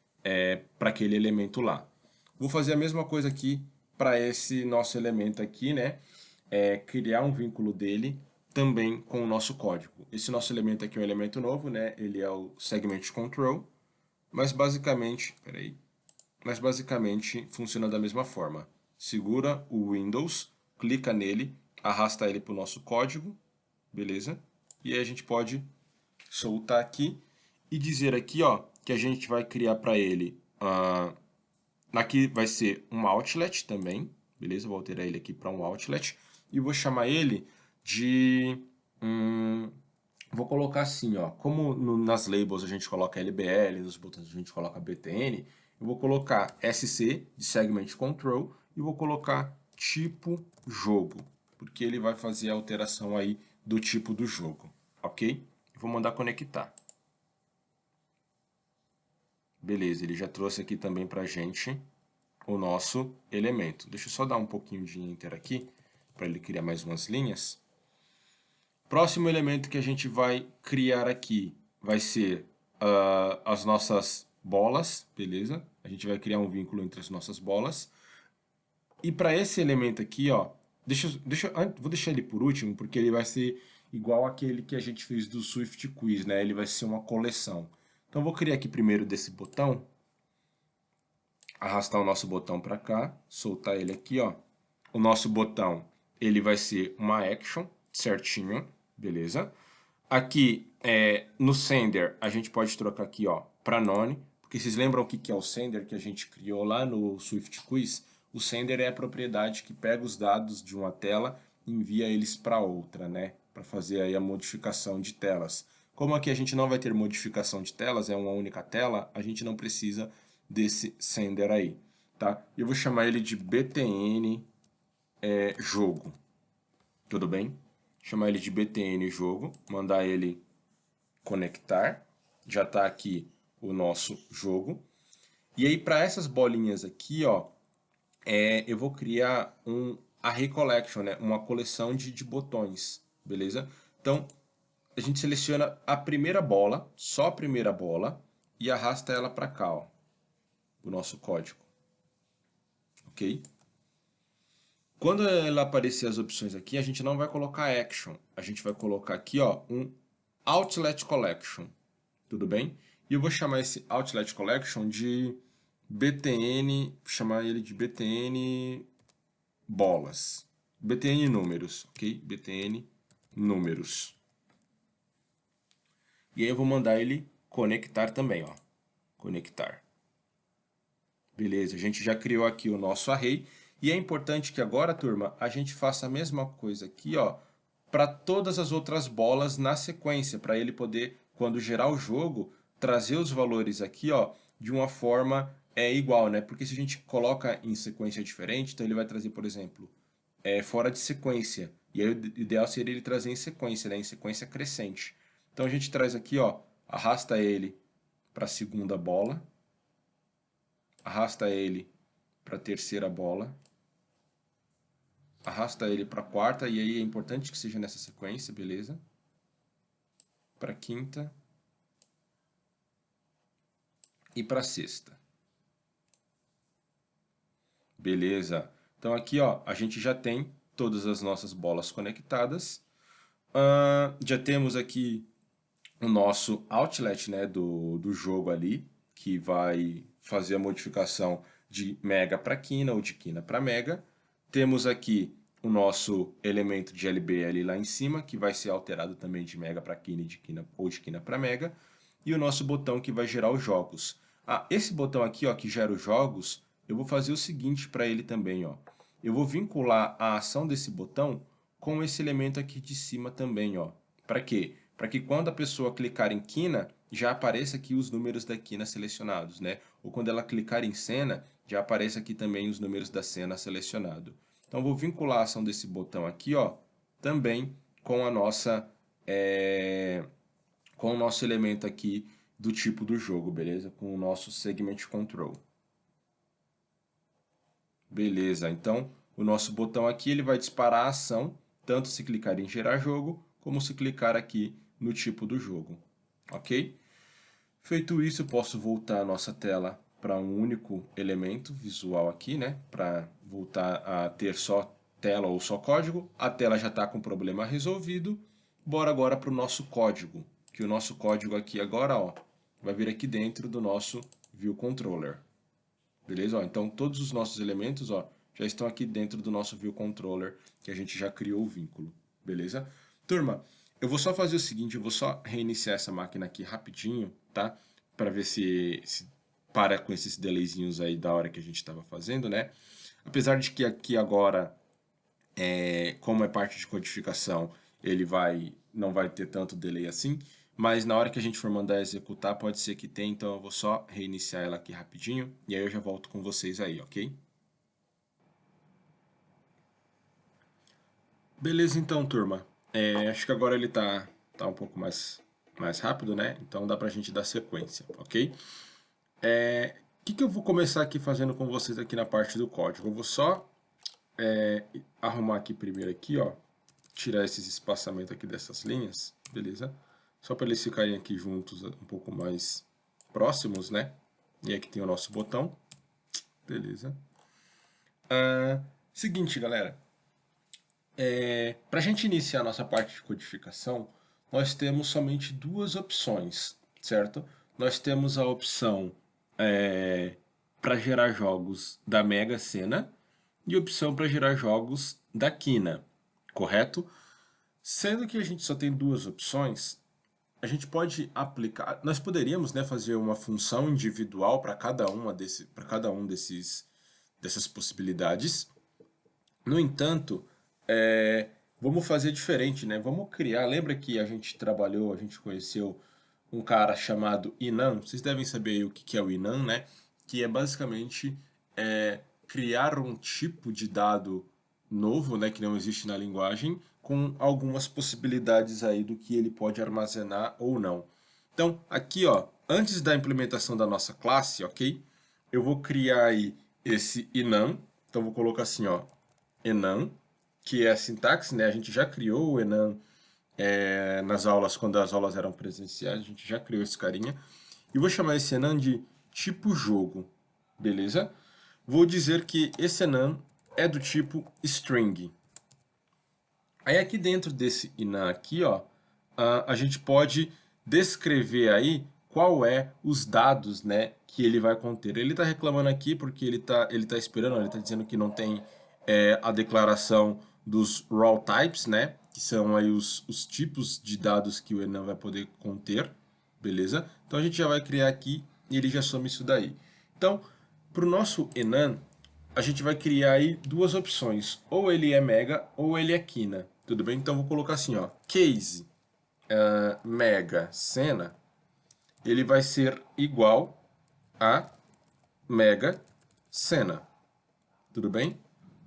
para aquele elemento lá. Vou fazer a mesma coisa aqui para esse nosso elemento aqui, né? Criar um vínculo dele também com o nosso código. Esse nosso elemento aqui é um elemento novo, né? Ele é o segment control, mas basicamente, peraí, funciona da mesma forma. Segura o Windows, clica nele, arrasta ele para o nosso código, beleza? E aí a gente pode soltar aqui e dizer aqui, ó, que a gente vai criar para ele, aqui vai ser um outlet também, beleza? Vou alterar ele aqui para um outlet e vou chamar ele de, vou colocar assim, ó, como nas labels a gente coloca LBL, nos botões a gente coloca BTN, eu vou colocar SC de Segment Control e vou colocar tipo jogo, porque ele vai fazer a alteração aí do tipo do jogo, ok? Vou mandar conectar. Beleza, ele já trouxe aqui também pra gente o nosso elemento. Deixa eu só dar um pouquinho de enter aqui, para ele criar mais umas linhas. Próximo elemento que a gente vai criar aqui vai ser as nossas bolas, beleza? A gente vai criar um vínculo entre as nossas bolas. E para esse elemento aqui, ó, vou deixar ele por último, porque ele vai ser igual aquele que a gente fez do Swift Quiz, né? Ele vai ser uma coleção. Então, vou criar aqui primeiro desse botão, arrastar o nosso botão para cá, soltar ele aqui, ó. O nosso botão, ele vai ser uma action, certinho, beleza? Aqui, no sender, a gente pode trocar aqui, ó, para none, porque vocês lembram o que é o sender que a gente criou lá no Swift Quiz? O sender é a propriedade que pega os dados de uma tela e envia eles para outra, né? Para fazer aí a modificação de telas. Como aqui a gente não vai ter modificação de telas, é uma única tela, a gente não precisa desse sender aí, tá? Eu vou chamar ele de btn jogo, tudo bem? Chamar ele de btn jogo, mandar ele conectar, já está aqui o nosso jogo. E aí para essas bolinhas aqui, ó, eu vou criar um array collection, né? Uma coleção de botões, beleza? Então a gente seleciona a primeira bola, só a primeira bola, e arrasta ela para cá, ó, o nosso código, ok? Quando ela aparecer as opções aqui, a gente não vai colocar action, a gente vai colocar aqui, ó, um outlet collection, tudo bem? E eu vou chamar esse outlet collection de btn, chamar ele de btn bolas, btn números, ok? Btn números. E aí eu vou mandar ele conectar também, ó, conectar. Beleza, a gente já criou aqui o nosso array. E é importante que agora, turma, a gente faça a mesma coisa aqui, ó, para todas as outras bolas na sequência, para ele poder, quando gerar o jogo, trazer os valores aqui, ó, de uma forma igual, né? Porque se a gente coloca em sequência diferente, então ele vai trazer, por exemplo, fora de sequência. E aí o ideal seria ele trazer em sequência, né? Em sequência crescente. Então a gente traz aqui, ó, arrasta ele para a segunda bola, arrasta ele para a terceira bola, arrasta ele para a quarta, e aí é importante que seja nessa sequência, beleza? Para a quinta e para a sexta. Beleza. Então aqui, ó, a gente já tem todas as nossas bolas conectadas. Já temos aqui o nosso outlet, né, do jogo ali, que vai fazer a modificação de mega para quina ou de quina para mega. Temos aqui o nosso elemento de LB ali lá em cima, que vai ser alterado também de mega para quina, de quina ou de quina para mega. E o nosso botão que vai gerar os jogos. Esse botão aqui, ó, que gera os jogos, eu vou fazer o seguinte para ele também, ó. Eu vou vincular a ação desse botão com esse elemento aqui de cima também, ó. Para quê? Para que quando a pessoa clicar em quina, já apareça aqui os números da quina selecionados, né? Ou quando ela clicar em cena, já apareça aqui também os números da cena selecionado. Então, vou vincular a ação desse botão aqui, ó, também com a nossa, com o nosso elemento aqui do tipo do jogo, beleza? Com o nosso segment control. Beleza, então o nosso botão aqui ele vai disparar a ação, tanto se clicar em gerar jogo, como se clicar aqui no tipo do jogo, ok? Feito isso, eu posso voltar a nossa tela para um único elemento visual aqui, né? Para voltar a ter só tela ou só código. A tela já está com o problema resolvido. Bora agora para o nosso código, que o nosso código aqui agora, ó, vai vir aqui dentro do nosso View Controller. Beleza? Ó, então, todos os nossos elementos, ó, já estão aqui dentro do nosso View Controller, que a gente já criou o vínculo. Beleza? Turma, eu vou só fazer o seguinte, eu vou só reiniciar essa máquina aqui rapidinho, tá? Para ver se para com esses delayzinhos aí da hora que a gente estava fazendo, né? Apesar de que aqui agora, como é parte de codificação, ele não vai ter tanto delay assim, mas na hora que a gente for mandar executar, pode ser que tenha, então eu vou só reiniciar ela aqui rapidinho, e aí eu já volto com vocês aí, ok? Beleza então, turma. Acho que agora ele tá um pouco mais rápido, né? Então dá pra gente dar sequência, ok? O que eu vou começar aqui fazendo com vocês aqui na parte do código? Eu vou só arrumar aqui primeiro aqui, ó, tirar esses espaçamentos aqui dessas linhas, beleza? Só para eles ficarem aqui juntos um pouco mais próximos, né? E aqui tem o nosso botão, beleza? Seguinte, galera, para a gente iniciar a nossa parte de codificação, nós temos somente duas opções, certo? Nós temos a opção para gerar jogos da Mega Sena e opção para gerar jogos da Quina, correto? Sendo que a gente só tem duas opções, a gente pode aplicar, nós poderíamos, né, fazer uma função individual para cada um dessas possibilidades. No entanto, vamos fazer diferente, né? Vamos criar. Lembra que a gente conheceu um cara chamado Inan? Vocês devem saber o que é o Inan, né? Que é basicamente criar um tipo de dado novo, né, que não existe na linguagem, com algumas possibilidades aí do que ele pode armazenar ou não. Então, aqui, ó, antes da implementação da nossa classe, ok? Eu vou criar aí esse enum. Então, vou colocar assim, ó, enum, que é a sintaxe, né? A gente já criou o enum nas aulas, quando as aulas eram presenciais, a gente já criou esse carinha. E vou chamar esse enum de tipo jogo, beleza? Vou dizer que esse enum é do tipo string. Aí aqui dentro desse enum aqui, ó, a gente pode descrever aí qual é os dados, né, que ele vai conter. Ele está reclamando aqui porque ele tá esperando, ele está dizendo que não tem a declaração dos raw types, né? Que são aí os tipos de dados que o enum vai poder conter, beleza? Então a gente já vai criar aqui e ele já some isso daí. Então, para o nosso enum, a gente vai criar aí duas opções, ou ele é mega ou ele é quina, tudo bem? Então vou colocar assim, ó, case mega cena, ele vai ser igual a mega cena, tudo bem?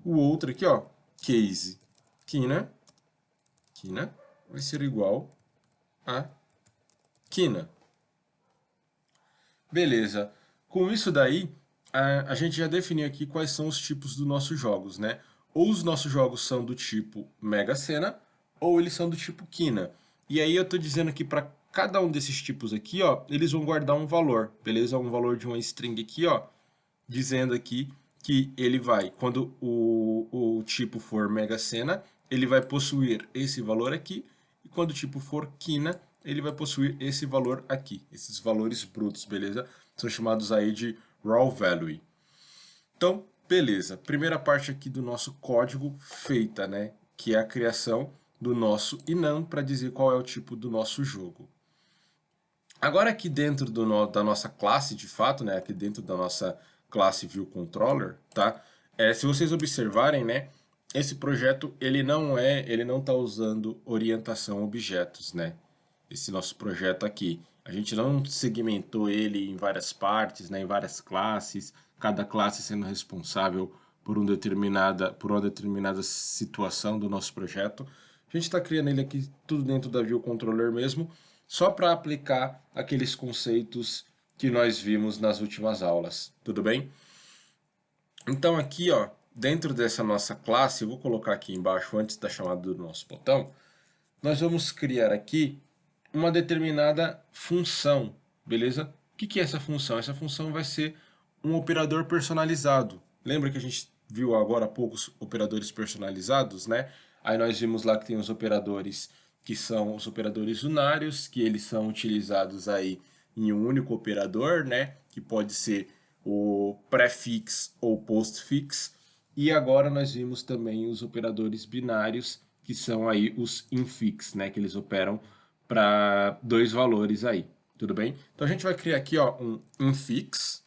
O outro aqui, ó, case quina vai ser igual a quina. Beleza. Com isso daí, a gente já definiu aqui quais são os tipos dos nossos jogos, né? Ou os nossos jogos são do tipo Mega Sena, ou eles são do tipo Quina. E aí eu tô dizendo que para cada um desses tipos aqui, ó, eles vão guardar um valor, beleza? Um valor de uma string aqui, ó, dizendo aqui que ele vai, quando o tipo for Mega Sena, ele vai possuir esse valor aqui, e quando o tipo for Quina, ele vai possuir esse valor aqui, esses valores brutos, beleza? São chamados aí de raw value. Então, beleza. Primeira parte aqui do nosso código feita, né? Que é a criação do nosso enum para dizer qual é o tipo do nosso jogo. Agora aqui dentro da nossa classe, de fato, né? Aqui dentro da nossa classe ViewController, tá? Se vocês observarem, né? Esse projeto ele não está usando orientação a objetos, né? Esse nosso projeto aqui. A gente não segmentou ele em várias partes, né, em várias classes, cada classe sendo responsável por uma determinada situação do nosso projeto. A gente está criando ele aqui tudo dentro da View Controller mesmo, só para aplicar aqueles conceitos que nós vimos nas últimas aulas, tudo bem? Então aqui, ó, dentro dessa nossa classe, eu vou colocar aqui embaixo, antes da chamada do nosso botão, nós vamos criar aqui uma determinada função, beleza? O que é essa função? Essa função vai ser um operador personalizado. Lembra que a gente viu agora há pouco os operadores personalizados, né? Aí nós vimos lá que tem os operadores que são os operadores unários, que eles são utilizados aí em um único operador, né? Que pode ser o prefix ou postfix. E agora nós vimos também os operadores binários, que são aí os infix, né? Que eles operam para dois valores aí, tudo bem? Então a gente vai criar aqui, ó, um infix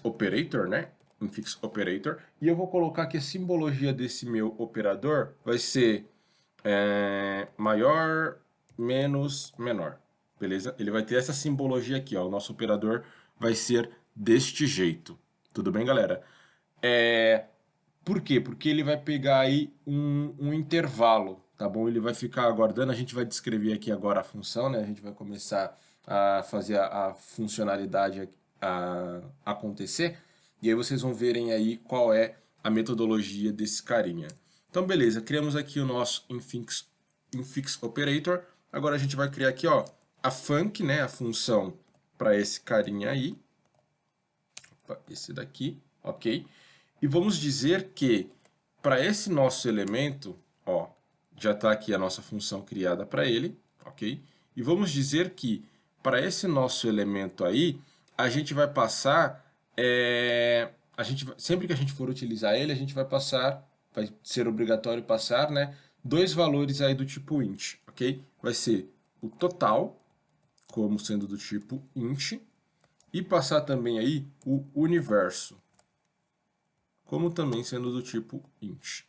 operator, né? Infix operator, e eu vou colocar que a simbologia desse meu operador vai ser maior menos menor, beleza? Ele vai ter essa simbologia aqui, ó. O nosso operador vai ser deste jeito, tudo bem, galera? Por quê? Porque ele vai pegar aí um intervalo, tá bom? Ele vai ficar aguardando, a gente vai descrever aqui agora a função, né? A gente vai começar a fazer a funcionalidade acontecer, e aí vocês vão verem aí qual é a metodologia desse carinha. Então, beleza, criamos aqui o nosso infix operator, agora a gente vai criar aqui, ó, a func, né? A função para esse carinha aí, esse daqui, ok? E vamos dizer que para esse nosso elemento, ó, já está aqui a nossa função criada para ele, ok? E vamos dizer que para esse nosso elemento aí, a gente vai passar, sempre que a gente for utilizar ele, a gente vai passar, vai ser obrigatório passar, né, dois valores aí do tipo int, ok? Vai ser o total, como sendo do tipo int, e passar também aí o universo, como também sendo do tipo int.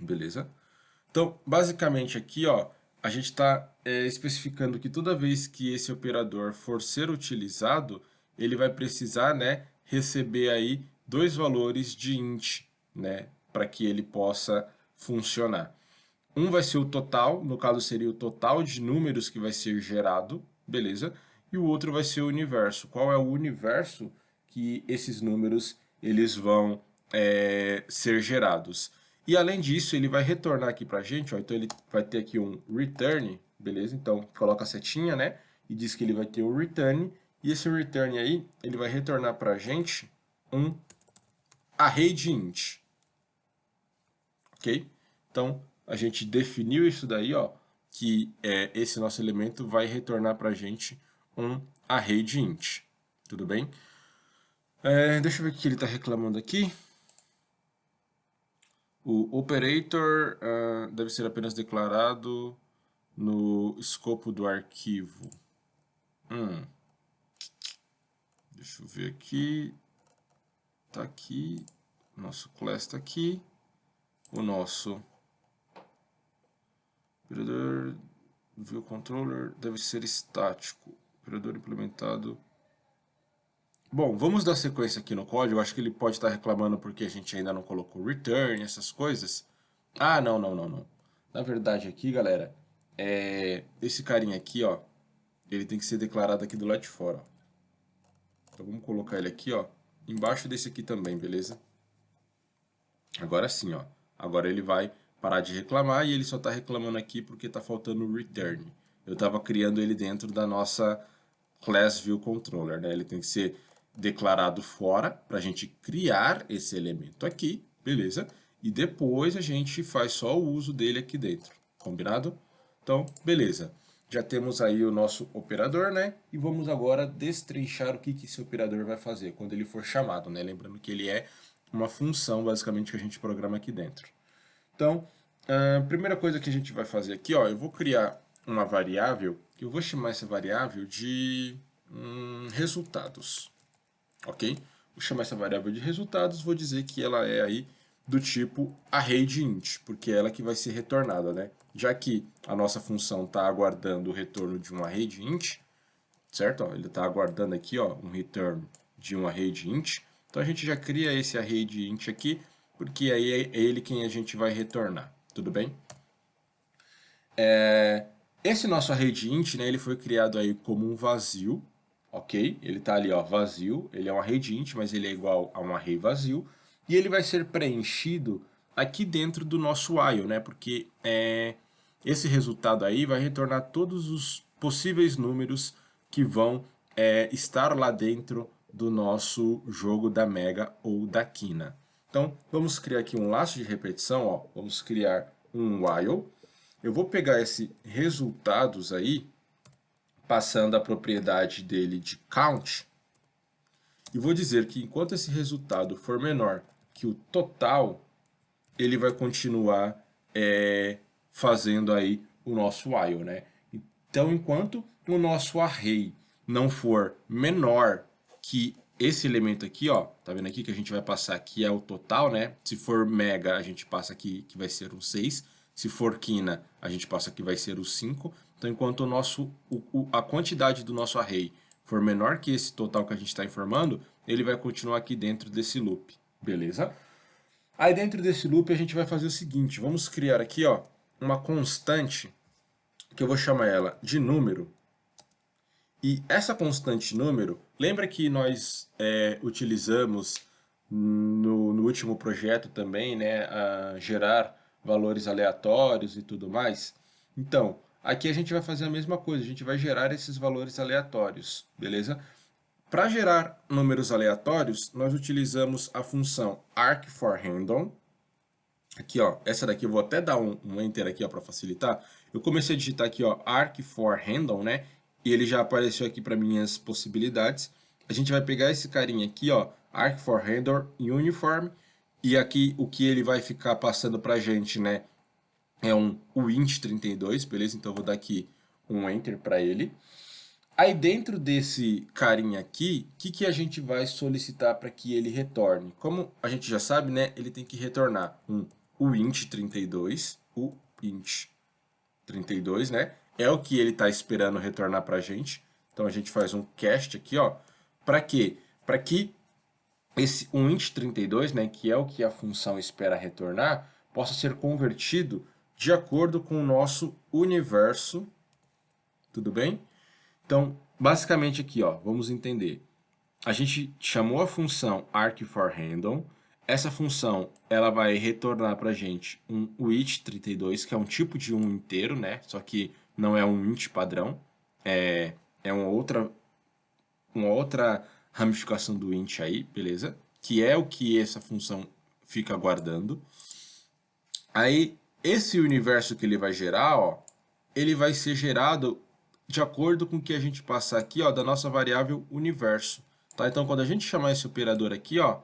Beleza? Então, basicamente aqui, ó, a gente está especificando que toda vez que esse operador for ser utilizado, ele vai precisar, né, receber aí dois valores de int, né, para que ele possa funcionar. Um vai ser o total, no caso seria o total de números que vai ser gerado, beleza? E o outro vai ser o universo. Qual é o universo que esses números eles vão ser gerados? E além disso, ele vai retornar aqui para a gente, ó, então ele vai ter aqui um return, beleza? Então coloca a setinha, né? E diz que ele vai ter um return, e esse return aí, ele vai retornar para a gente um array de int, ok? Então, a gente definiu isso daí, ó, que esse nosso elemento vai retornar para a gente um array de int. Tudo bem? Deixa eu ver o que ele está reclamando aqui. O operator deve ser apenas declarado no escopo do arquivo. Deixa eu ver aqui. Tá aqui. Nosso class está aqui. O nosso operador view controller deve ser estático. Operador implementado. Bom, vamos dar sequência aqui no código. Eu acho que ele pode estar reclamando porque a gente ainda não colocou return, essas coisas. Ah, não. Na verdade aqui, galera, esse carinha aqui, ó, ele tem que ser declarado aqui do lado de fora. Ó. Então vamos colocar ele aqui, ó, embaixo desse aqui também, beleza? Agora sim, ó. Agora ele vai parar de reclamar e ele só está reclamando aqui porque está faltando o return. Eu estava criando ele dentro da nossa class view controller, né? Ele tem que ser declarado fora para a gente criar esse elemento aqui, beleza? E depois a gente faz só o uso dele aqui dentro, combinado? Então, beleza. Já temos aí o nosso operador, né? E vamos agora destrinchar o que esse operador vai fazer quando ele for chamado, né? Lembrando que ele é uma função, basicamente, que a gente programa aqui dentro. Então, a primeira coisa que a gente vai fazer aqui, ó, eu vou criar uma variável, que eu vou chamar essa variável de resultados, ok? Vou chamar essa variável de resultados, vou dizer que ela é aí do tipo array de int, porque é ela que vai ser retornada, né? Já que a nossa função está aguardando o retorno de um array de int, certo? Ó, ele está aguardando aqui, ó, um return de um array de int. Então a gente já cria esse array de int aqui, porque aí é ele quem a gente vai retornar, tudo bem? Esse nosso array de int, né, ele foi criado aí como um vazio, ok? Ele está ali, ó, vazio, ele é um array de int, mas ele é igual a um array vazio, e ele vai ser preenchido aqui dentro do nosso while, né? Porque esse resultado aí vai retornar todos os possíveis números que vão estar lá dentro do nosso jogo da Mega ou da Quina. Então, vamos criar aqui um laço de repetição, ó. Vamos criar um while. Eu vou pegar esse resultados aí, passando a propriedade dele de count, e vou dizer que enquanto esse resultado for menor que o total, ele vai continuar fazendo aí o nosso while, né? Então, enquanto o nosso array não for menor que esse elemento aqui, ó, tá vendo aqui que a gente vai passar aqui é o total, né? Se for mega, a gente passa aqui que vai ser o 6. Se for quina, a gente passa aqui vai ser o 5. Então, enquanto a quantidade do nosso array for menor que esse total que a gente está informando, ele vai continuar aqui dentro desse loop, beleza? Aí dentro desse loop a gente vai fazer o seguinte, vamos criar aqui, ó, uma constante que eu vou chamar ela de número. E essa constante número, lembra que nós utilizamos no último projeto também, né, a gerar valores aleatórios e tudo mais? Então, aqui a gente vai fazer a mesma coisa, a gente vai gerar esses valores aleatórios, beleza? Para gerar números aleatórios, nós utilizamos a função arc4random. Aqui, ó, essa daqui eu vou até dar um enter aqui, ó, para facilitar. Eu comecei a digitar aqui, ó, arc4random, né? E ele já apareceu aqui para minhas possibilidades. A gente vai pegar esse carinha aqui, ó, arc4random uniform, e aqui o que ele vai ficar passando para a gente, né, é o int32, beleza? Então eu vou dar aqui um enter para ele. Aí dentro desse carinha aqui, o que a gente vai solicitar para que ele retorne? Como a gente já sabe, né, ele tem que retornar o int32, né? É o que ele está esperando retornar para a gente. Então a gente faz um cast aqui, ó. Para quê? Para que esse int32, né, que é o que a função espera retornar, possa ser convertido de acordo com o nosso universo. Tudo bem? Então, basicamente aqui, ó, vamos entender. A gente chamou a função arc4random. Essa função ela vai retornar para a gente um int32, que é um tipo de inteiro, né? Só que não é um int padrão. É uma outra ramificação do int aí, beleza? Que é o que essa função fica guardando. Aí, esse universo que ele vai gerar, ó, ele vai ser gerado de acordo com o que a gente passar aqui, ó, da nossa variável universo, tá? Então, quando a gente chamar esse operador aqui, ó,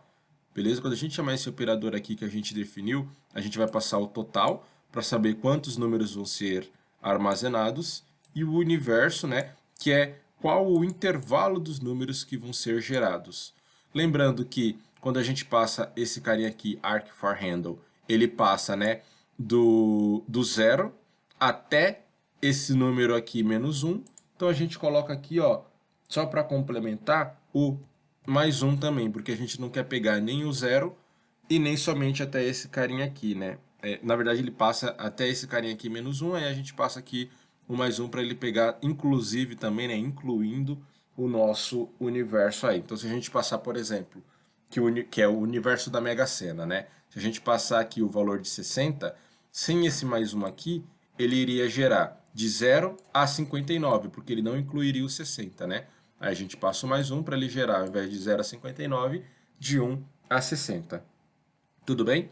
beleza? Quando a gente chamar esse operador aqui que a gente definiu, a gente vai passar o total para saber quantos números vão ser armazenados e o universo, né, que é qual o intervalo dos números que vão ser gerados. Lembrando que quando a gente passa esse carinha aqui, arc_for_handle, ele passa, né, do 0 até esse número aqui, menos 1. Então a gente coloca aqui, ó, só para complementar, o mais 1 também, porque a gente não quer pegar nem o 0 e nem somente até esse carinha aqui, né? Na verdade, ele passa até esse carinha aqui, menos 1, aí a gente passa aqui o mais 1 para ele pegar, inclusive também, né, incluindo o nosso universo aí. Então, se a gente passar, por exemplo, que é o universo da Mega Sena, né? Se a gente passar aqui o valor de 60, sem esse mais 1 aqui, ele iria gerar de 0 a 59, porque ele não incluiria o 60, né? Aí a gente passa o mais 1 para ele gerar, ao invés de 0 a 59, de 1 a 60. Tudo bem?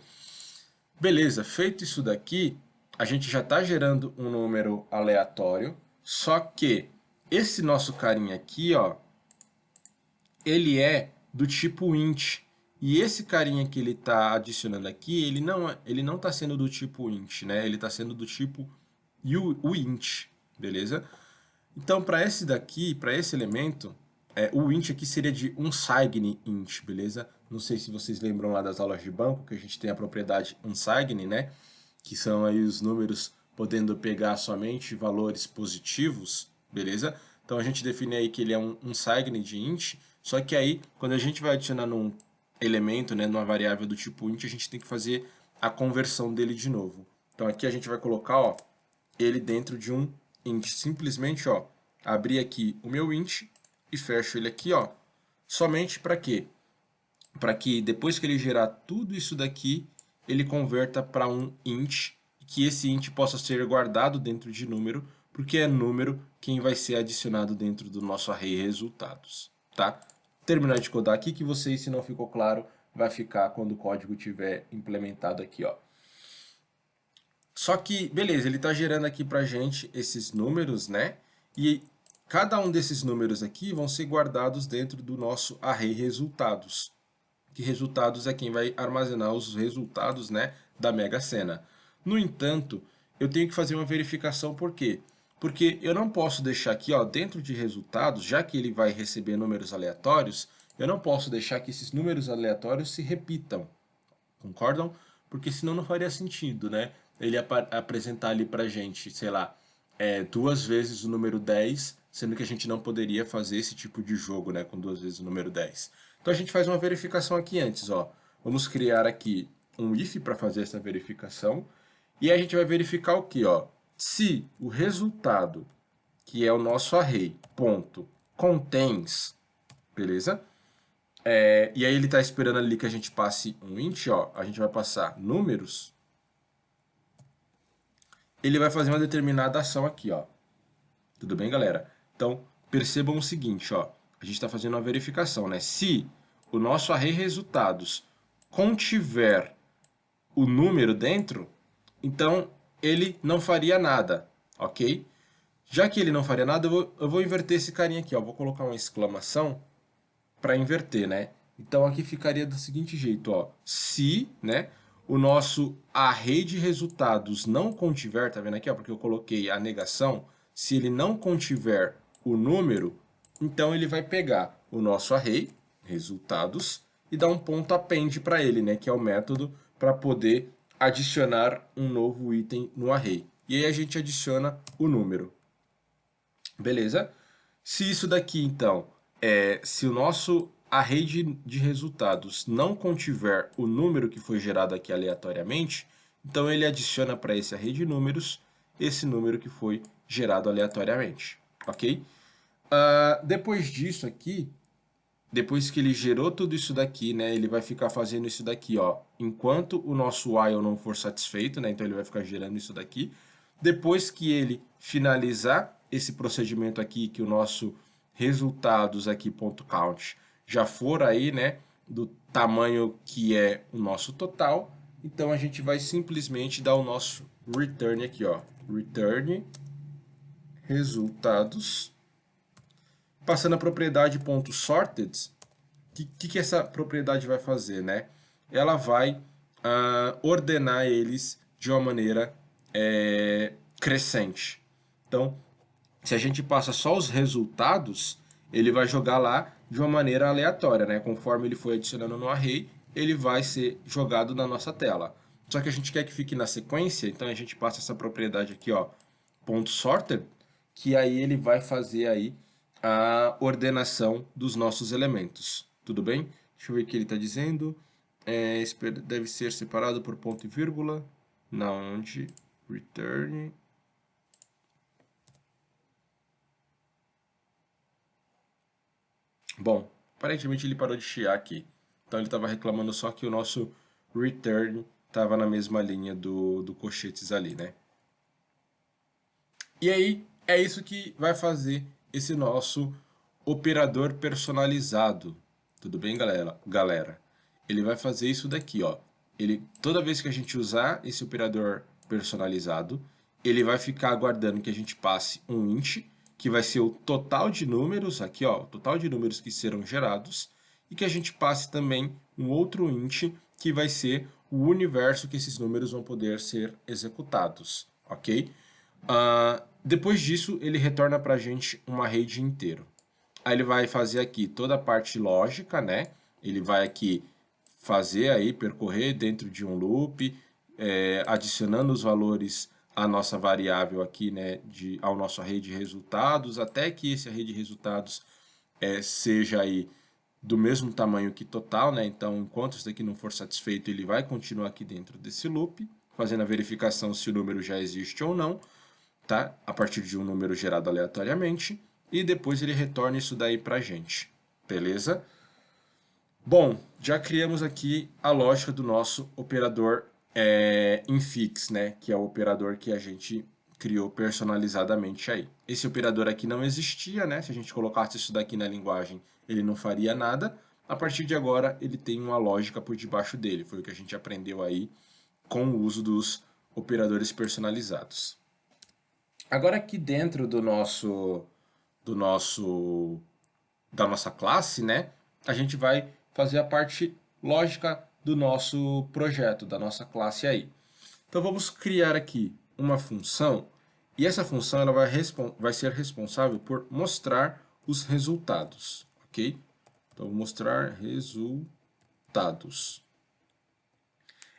Beleza, feito isso daqui, a gente já está gerando um número aleatório, só que esse nosso carinha aqui, ó, ele é do tipo int. E esse carinha que ele está adicionando aqui, ele não está sendo do tipo int, né? Ele está sendo do tipo uint, beleza? Então, para esse daqui, para esse elemento, o int aqui seria de unsigned int, beleza? Não sei se vocês lembram lá das aulas de banco, que a gente tem a propriedade unsigned, né? Que são aí os números podendo pegar somente valores positivos, beleza? Então a gente define aí que ele é um unsigned int, só que aí, quando a gente vai adicionando um elemento, né, numa variável do tipo int, a gente tem que fazer a conversão dele de novo. Então aqui a gente vai colocar, ó, ele dentro de um int. Simplesmente, ó, abrir aqui o meu int e fecho ele aqui, ó. Somente para quê? Para que depois que ele gerar tudo isso daqui, ele converta para um int, e que esse int possa ser guardado dentro de número, porque é número quem vai ser adicionado dentro do nosso array resultados, tá? Terminar de codar aqui, que vocês, se não ficou claro, vai ficar quando o código estiver implementado aqui, ó. Só que, beleza, ele está gerando aqui para gente esses números, né? E cada um desses números aqui vão ser guardados dentro do nosso array resultados. Que resultados é quem vai armazenar os resultados, né, da Mega Sena. No entanto, eu tenho que fazer uma verificação, por quê? Porque eu não posso deixar aqui, ó, dentro de resultados, já que ele vai receber números aleatórios, eu não posso deixar que esses números aleatórios se repitam. Concordam? Porque senão não faria sentido, né? Ele apresentar ali pra gente, sei lá, duas vezes o número 10, sendo que a gente não poderia fazer esse tipo de jogo, né, com duas vezes o número 10. Então a gente faz uma verificação aqui antes, ó. Vamos criar aqui um if para fazer essa verificação. E a gente vai verificar o que, ó? Se o resultado, que é o nosso array, ponto, contains, beleza? E aí ele está esperando ali que a gente passe um int, ó. A gente vai passar números. Ele vai fazer uma determinada ação aqui, ó. Tudo bem, galera? Então, percebam o seguinte, ó. A gente está fazendo uma verificação, né? Se o nosso array resultados contiver o número dentro, então ele não faria nada, ok? Já que ele não faria nada, eu vou inverter esse carinha aqui, ó. Vou colocar uma exclamação para inverter, né? Então aqui ficaria do seguinte jeito, ó. Se, né, o nosso array de resultados não contiver, tá vendo aqui, ó, porque eu coloquei a negação, se ele não contiver o número, então ele vai pegar o nosso array, resultados, e dar um ponto append para ele, né, que é o método para poder adicionar um novo item no array. E aí a gente adiciona o número. Beleza? Se isso daqui, então, se o nosso array de resultados não contiver o número que foi gerado aqui aleatoriamente, então ele adiciona para esse array de números esse número que foi gerado aleatoriamente, ok? Depois disso aqui, depois que ele gerou tudo isso daqui, né, ele vai ficar fazendo isso daqui, ó, enquanto o nosso while não for satisfeito, né, então ele vai ficar gerando isso daqui. Depois que ele finalizar esse procedimento aqui, que o nosso resultados aqui, .count, já for aí, né, do tamanho que é o nosso total, então a gente vai simplesmente dar o nosso return aqui, ó, return resultados, passando a propriedade .sorted. O que essa propriedade vai fazer, né? Ela vai ordenar eles de uma maneira crescente. Então, se a gente passa só os resultados, ele vai jogar lá de uma maneira aleatória, né? Conforme ele foi adicionando no array, ele vai ser jogado na nossa tela. Só que a gente quer que fique na sequência, então a gente passa essa propriedade aqui, ó, .sorted, que aí ele vai fazer aí a ordenação dos nossos elementos. Tudo bem? Deixa eu ver o que ele está dizendo. Deve ser separado por ponto e vírgula, na onde return. Bom, aparentemente ele parou de chiar aqui. Então ele estava reclamando só que o nosso return estava na mesma linha do colchetes ali, né? E aí, é isso que vai fazer esse nosso operador personalizado. Tudo bem, galera? Ele vai fazer isso daqui, ó. Toda vez que a gente usar esse operador personalizado, ele vai ficar aguardando que a gente passe um int, que vai ser o total de números, aqui, ó, o total de números que serão gerados, e que a gente passe também um outro int, que vai ser o universo que esses números vão poder ser executados, ok? Depois disso, ele retorna para a gente uma rede inteiro. Aí ele vai fazer aqui toda a parte lógica, né? Ele vai aqui fazer aí, percorrer dentro de um loop, adicionando os valores à nossa variável aqui, né? Ao nosso array de resultados, até que esse array de resultados seja aí do mesmo tamanho que total, né? Então, enquanto isso daqui não for satisfeito, ele vai continuar aqui dentro desse loop, fazendo a verificação se o número já existe ou não, tá? A partir de um número gerado aleatoriamente, e depois ele retorna isso daí pra gente, beleza? Bom, já criamos aqui a lógica do nosso operador infix, né? Que é o operador que a gente criou personalizadamente aí. Esse operador aqui não existia, né? Se a gente colocasse isso daqui na linguagem, ele não faria nada. A partir de agora, ele tem uma lógica por debaixo dele. Foi o que a gente aprendeu aí com o uso dos operadores personalizados. Agora aqui dentro da nossa classe, né? A gente vai fazer a parte lógica do nosso projeto, da nossa classe aí. Então vamos criar aqui uma função, e essa função ela vai ser responsável por mostrar os resultados, ok? Então vou mostrar resultados.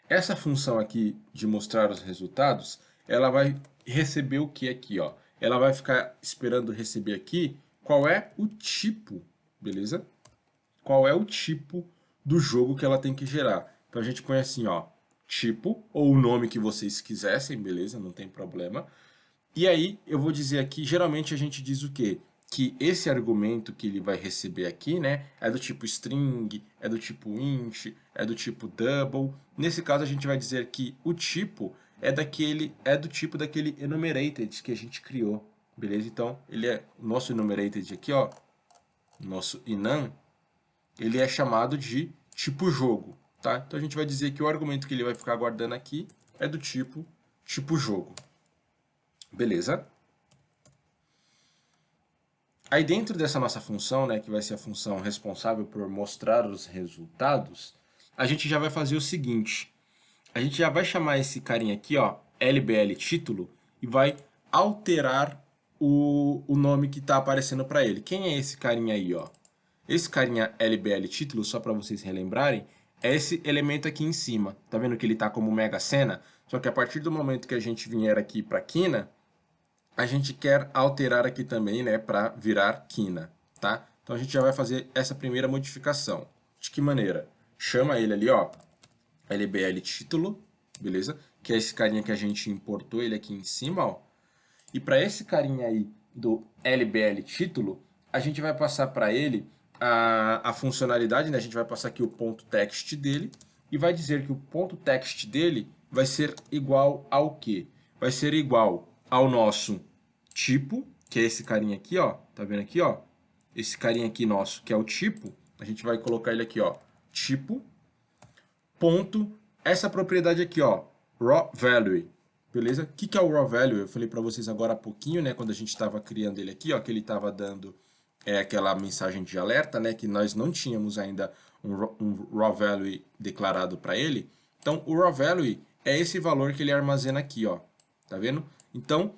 Essa função aqui de mostrar os resultados, ela vai receber o que aqui, ó? Ela vai ficar esperando receber aqui qual é o tipo, beleza? Qual é o tipo do jogo que ela tem que gerar. Então a gente põe assim, ó, tipo, ou o nome que vocês quisessem, beleza? Não tem problema. E aí eu vou dizer aqui, geralmente a gente diz o quê? Que esse argumento que ele vai receber aqui, né, é do tipo string, é do tipo int, é do tipo double. Nesse caso a gente vai dizer que o tipo é do tipo daquele enumerated que a gente criou, beleza? Então, ele é o nosso enumerated aqui, ó, nosso enum, ele é chamado de tipo jogo, tá? Então a gente vai dizer que o argumento que ele vai ficar guardando aqui é do tipo jogo. Beleza? Aí dentro dessa nossa função, né, que vai ser a função responsável por mostrar os resultados, a gente já vai fazer o seguinte. A gente já vai chamar esse carinha aqui, ó, LBL título, e vai alterar o nome que está aparecendo para ele. Quem é esse carinha aí, ó? Esse carinha LBL título, só para vocês relembrarem, é esse elemento aqui em cima. Tá vendo que ele está como Mega Sena? Só que a partir do momento que a gente vier aqui para quina, a gente quer alterar aqui também, né, para virar quina, tá? Então a gente já vai fazer essa primeira modificação. De que maneira? Chama ele ali, ó, LBL título, beleza? Que é esse carinha que a gente importou ele aqui em cima, ó. E para esse carinha aí do LBL título, a gente vai passar para ele a funcionalidade, né? A gente vai passar aqui o ponto text dele e vai dizer que o ponto text dele vai ser igual ao quê? Vai ser igual ao nosso tipo, que é esse carinha aqui, ó. Tá vendo aqui, ó? Esse carinha aqui nosso, que é o tipo, a gente vai colocar ele aqui, ó. Tipo, ponto, essa propriedade aqui, ó. Raw value, Beleza? O que é o raw value? Eu falei para vocês agora há pouquinho, né, quando a gente estava criando ele aqui, ó, que ele estava dando aquela mensagem de alerta, né, que nós não tínhamos ainda um raw value declarado para ele. Então, o raw value é esse valor que ele armazena aqui, ó. Tá vendo? Então,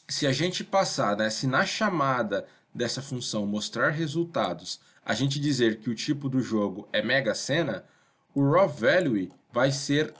se a gente passar, né, se na chamada dessa função mostrar resultados, a gente dizer que o tipo do jogo é Mega Sena, o raw value vai ser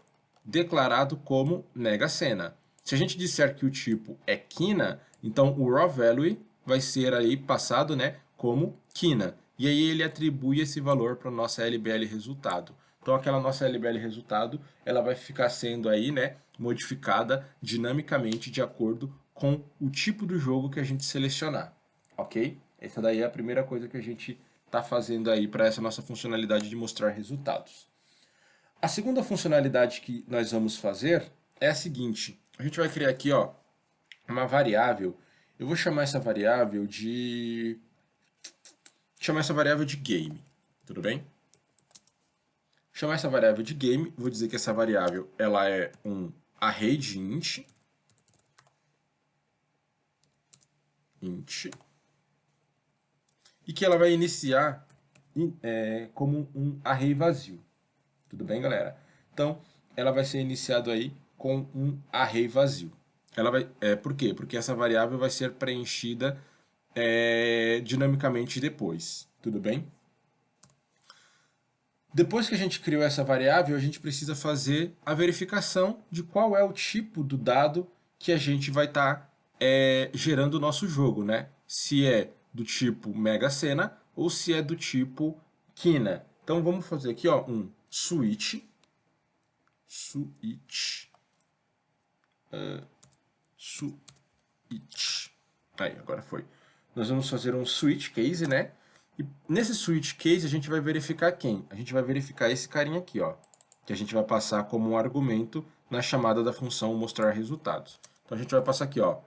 declarado como Mega Sena. Se a gente disser que o tipo é Quina, então o raw value vai ser aí passado, né, como Quina. E aí ele atribui esse valor para a nossa LBL resultado. Então aquela nossa LBL resultado, ela vai ficar sendo aí, né, modificada dinamicamente de acordo com o tipo do jogo que a gente selecionar, ok? Essa daí é a primeira coisa que a gente está fazendo aí para essa nossa funcionalidade de mostrar resultados. A segunda funcionalidade que nós vamos fazer é a seguinte: a gente vai criar aqui, ó, uma variável. Eu vou chamar essa variável de game, tudo bem? Chamar essa variável de game, vou dizer que essa variável ela é um array de int, e que ela vai iniciar como um array vazio. Tudo bem, galera? Então, ela vai ser iniciado aí com um array vazio. Por quê? Porque essa variável vai ser preenchida dinamicamente depois. Tudo bem? Depois que a gente criou essa variável, a gente precisa fazer a verificação de qual é o tipo do dado que a gente vai estar gerando o nosso jogo, né? Se é do tipo Mega Sena ou se é do tipo Quina. Então vamos fazer aqui, ó, um switch, Aí, agora foi. Nós vamos fazer um switch case, né? E nesse switch case a gente vai verificar quem? A gente vai verificar esse carinha aqui, ó, que a gente vai passar como um argumento na chamada da função mostrar resultados. Então a gente vai passar aqui, ó,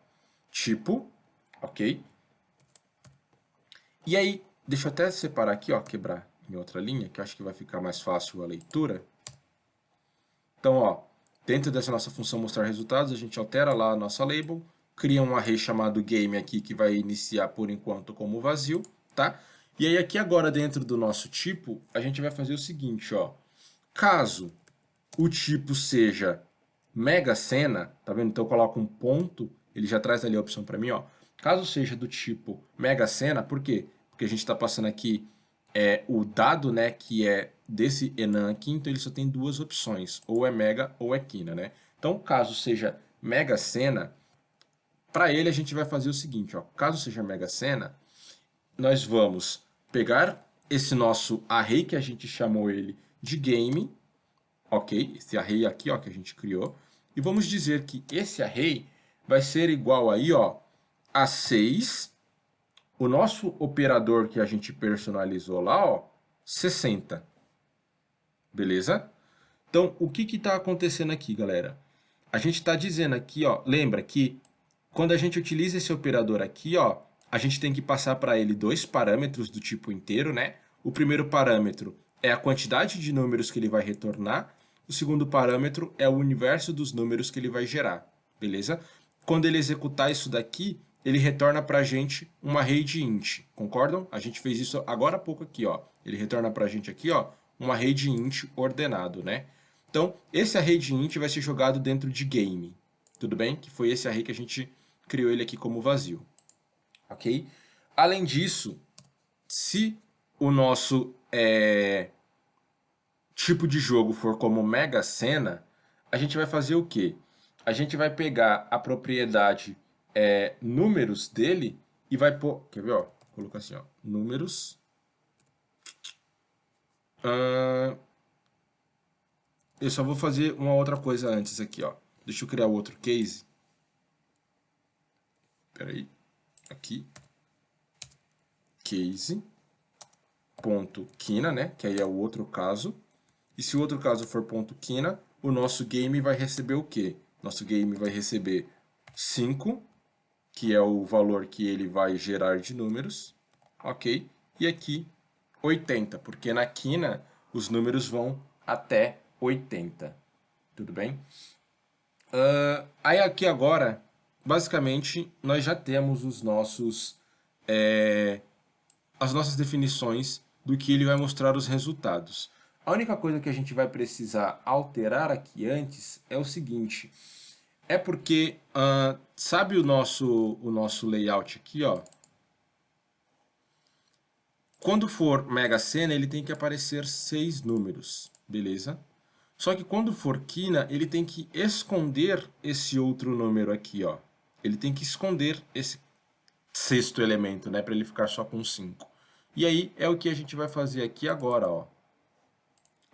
tipo, ok? E aí, deixa eu até separar aqui, ó, quebrar em outra linha, que eu acho que vai ficar mais fácil a leitura. Então, ó, dentro dessa nossa função mostrar resultados, a gente altera lá a nossa label, cria um array chamado game aqui que vai iniciar por enquanto como vazio, tá? E aí aqui agora dentro do nosso tipo, a gente vai fazer o seguinte, ó. Caso o tipo seja Mega Sena, tá vendo? Então eu coloco um ponto, ele já traz ali a opção para mim, ó. Caso seja do tipo Mega Sena, por quê? Porque a gente está passando aqui o dado, né, que é desse Enan aqui, então ele só tem duas opções, ou é Mega ou é Quina, né? Então, caso seja Mega Sena, para ele a gente vai fazer o seguinte, ó, caso seja Mega Sena, nós vamos pegar esse nosso array que a gente chamou ele de game, ok? Esse array aqui, ó, que a gente criou, e vamos dizer que esse array vai ser igual aí, ó, a 6, o nosso operador que a gente personalizou lá, ó, 60. Beleza? Então, o que está acontecendo aqui, galera? A gente está dizendo aqui, ó, lembra que quando a gente utiliza esse operador aqui, ó, a gente tem que passar para ele dois parâmetros do tipo inteiro, né? O primeiro parâmetro é a quantidade de números que ele vai retornar. O segundo parâmetro é o universo dos números que ele vai gerar, beleza? Quando ele executar isso daqui, ele retorna para a gente uma array de int, concordam? A gente fez isso agora há pouco aqui, ó. Ele retorna para a gente aqui, ó, um array de int ordenado, né? Então, esse array de int vai ser jogado dentro de game, tudo bem? Que foi esse array que a gente criou ele aqui como vazio, ok? Além disso, se o nosso tipo de jogo for como Mega Sena, a gente vai fazer o quê? A gente vai pegar a propriedade números dele e vai pôr, quer ver, ó? Vou colocar assim, ó, números. Eu só vou fazer uma outra coisa antes aqui, ó. Deixa eu criar outro case. Espera aí. Aqui. Case. Ponto quina, né? Que aí é o outro caso. E se o outro caso for ponto quina, o nosso game vai receber o quê? Nosso game vai receber 5, que é o valor que ele vai gerar de números, ok? E aqui 80, porque na quina os números vão até 80, tudo bem? Aí aqui agora, basicamente, nós já temos as nossas definições do que ele vai mostrar os resultados. A única coisa que a gente vai precisar alterar aqui antes é o seguinte, é porque, sabe o nosso layout aqui, ó? Quando for Mega Sena, ele tem que aparecer 6 números, beleza? Só que quando for quina, ele tem que esconder esse outro número aqui, ó. Ele tem que esconder esse sexto elemento, né, para ele ficar só com 5. E aí é o que a gente vai fazer aqui agora, ó.